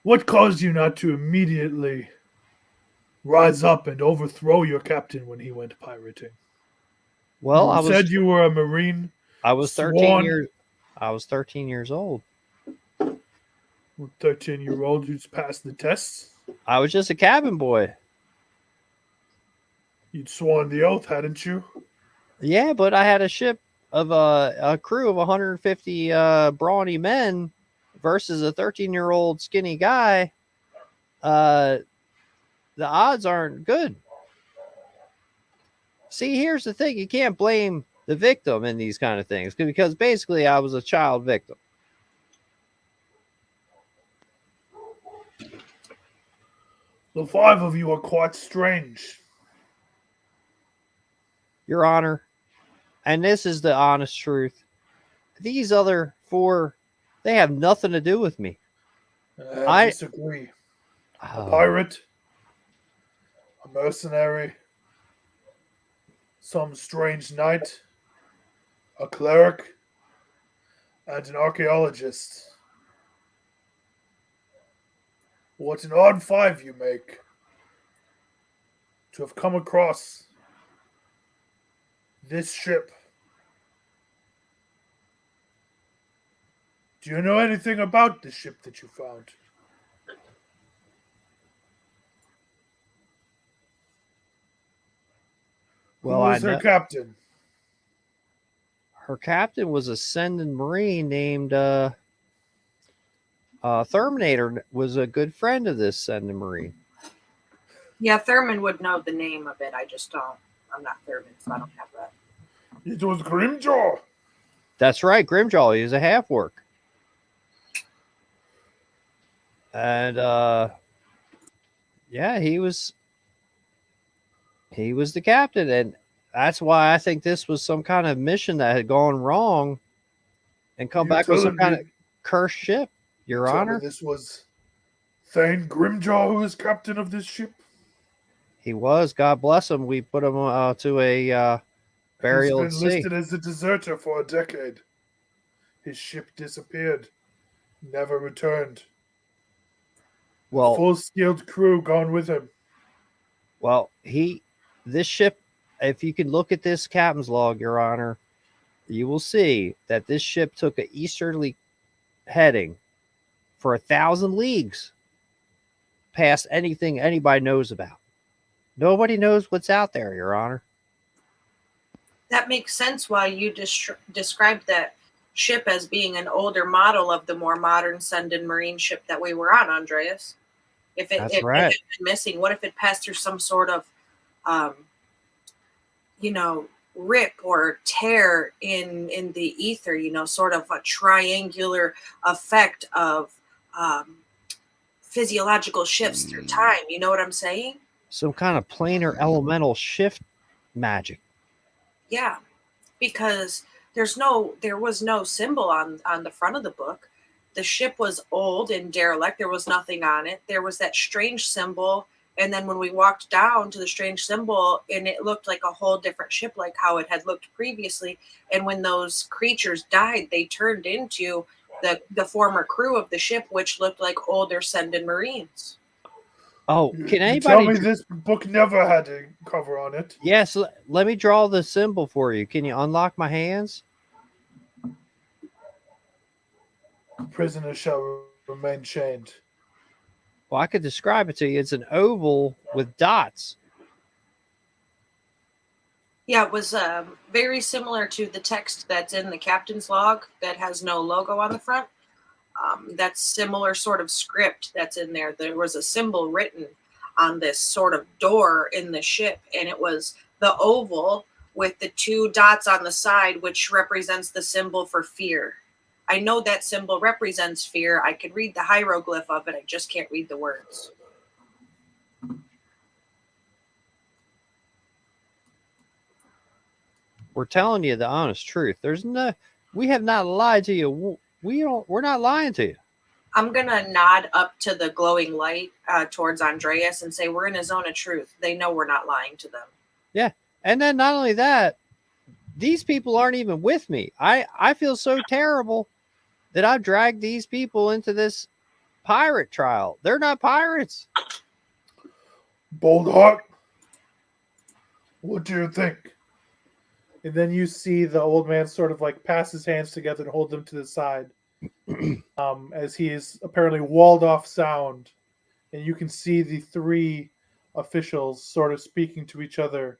A: What caused you not to immediately rise up and overthrow your captain when he went pirating?
C: Well,
A: you
C: I
A: said you were a Marine.
C: I was 13 years. I was 13 years old.
A: 13-year-old who's passed the tests.
C: I was just a cabin boy.
A: You'd sworn the oath, hadn't you?
C: Yeah, but I had a ship of a crew of 150 brawny men versus a 13-year-old skinny guy. The odds aren't good. See, here's the thing. You can't blame the victim in these kind of things because basically I was a child victim.
A: The five of you are quite strange.
C: Your Honor, and this is the honest truth. These other four, they have nothing to do with me.
A: I disagree. A pirate, a mercenary, some strange knight, a cleric, and an archaeologist. What an odd five you make to have come across this ship. Do you know anything about the ship that you found?
C: Well,
A: Who was her captain?
C: Her captain was a Sending Marine named Terminator. Was a good friend of this Sending Marine.
E: Yeah, Thurman would know the name of it. I just don't. I'm not Thurman, so I don't have that.
A: It was Grimjaw.
C: That's right, Grimjaw. He was a half orc. And yeah, he was the captain, and that's why I think this was some kind of mission that had gone wrong and come back with some kind of cursed ship, Your Honor.
A: This was Thane Grimjaw who was captain of this ship?
C: He was. God bless him. We put him to a burial at sea.
A: He's been listed as a deserter for a decade. His ship disappeared. Never returned.
C: Well,
A: full skilled crew gone with him.
C: Well, this ship, if you can look at this captain's log, Your Honor, you will see that this ship took an easterly heading for 1,000 leagues past anything anybody knows about. Nobody knows what's out there, Your Honor.
E: That makes sense why you described that ship as being an older model of the more modern Sending Marine ship that we were on, Andreas. If it had been missing, what if it passed through some sort of, rip or tear in the ether, you know, sort of a triangular effect of physiological shifts through time. You know what I'm saying?
C: Some kind of planar elemental shift magic.
E: Yeah, because there was no symbol on the front of the book. The ship was old and derelict. There was nothing on it. There was that strange symbol, and then when we walked down to the strange symbol, and it looked like a whole different ship, like how it had looked previously. And when those creatures died, they turned into the former crew of the ship, which looked like older Sendon Marines.
C: Oh,
A: You
C: can
A: tell
C: anybody?
A: me this book never had a cover on it?
C: Yes, let me draw the symbol for you. Can you unlock my hands?
A: Prisoner shall remain chained.
C: Well, I could describe it to you. It's an oval with dots.
E: Yeah, it was very similar to the text that's in the captain's log that has no logo on the front. That's similar sort of script that's in there. There was a symbol written on this sort of door in the ship, and it was the oval with the two dots on the side, which represents the symbol for fear. I know that symbol represents fear. I could read the hieroglyph of it. I just can't read the words.
C: We're telling you the honest truth. We have not lied to you. We're not lying to you.
E: I'm going to nod up to the glowing light towards Andreas and say, we're in a zone of truth. They know we're not lying to them.
C: Yeah. And then not only that, these people aren't even with me. I feel so terrible that I've dragged these people into this pirate trial. They're not pirates.
A: Boldheart, what do you think? And then you see the old man sort of like pass his hands together and hold them to the side, as he is apparently walled off sound, and you can see the three officials sort of speaking to each other,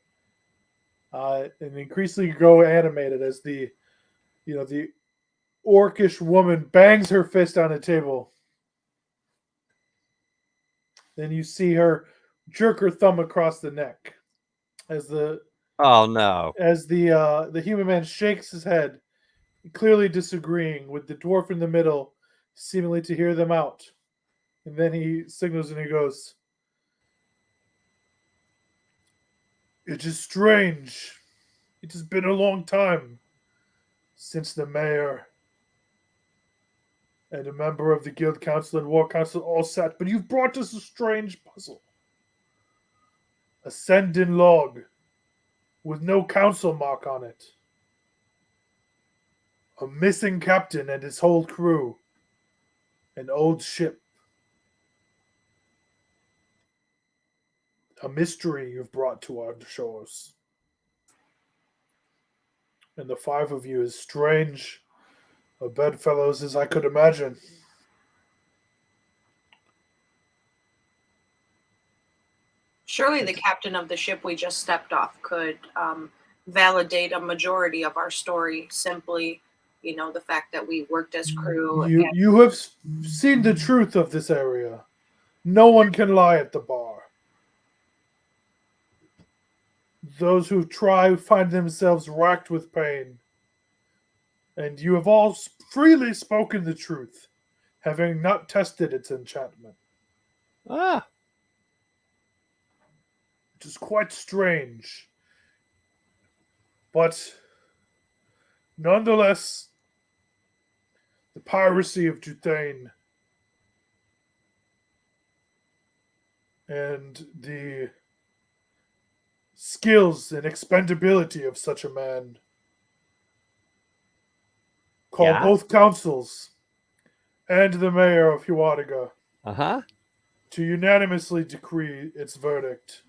A: and increasingly grow animated as the orcish woman bangs her fist on a table. Then you see her jerk her thumb across the neck as the
C: Oh no.
A: the human man shakes his head, clearly disagreeing with the dwarf in the middle, seemingly to hear them out. And then he signals and he goes, "It is strange. It has been a long time since the mayor and a member of the guild council and war council all sat, but you've brought us a strange puzzle. A send-in log with no council mark on it. A missing captain and his whole crew. An old ship. A mystery you've brought to our shores. And the five of you is strange a bedfellows as I could imagine."
E: Surely the captain of the ship we just stepped off could validate a majority of our story simply, you know, the fact that we worked as crew.
A: You have seen the truth of this area. No one can lie at the bar. Those who try find themselves racked with pain. And you have all freely spoken the truth, having not tested its enchantment.
C: Ah.
A: Which is quite strange. But nonetheless, the piracy of Duthane and the skills and expendability of such a man call both councils and the mayor of Heuadige
C: Uh-huh.
A: to unanimously decree its verdict.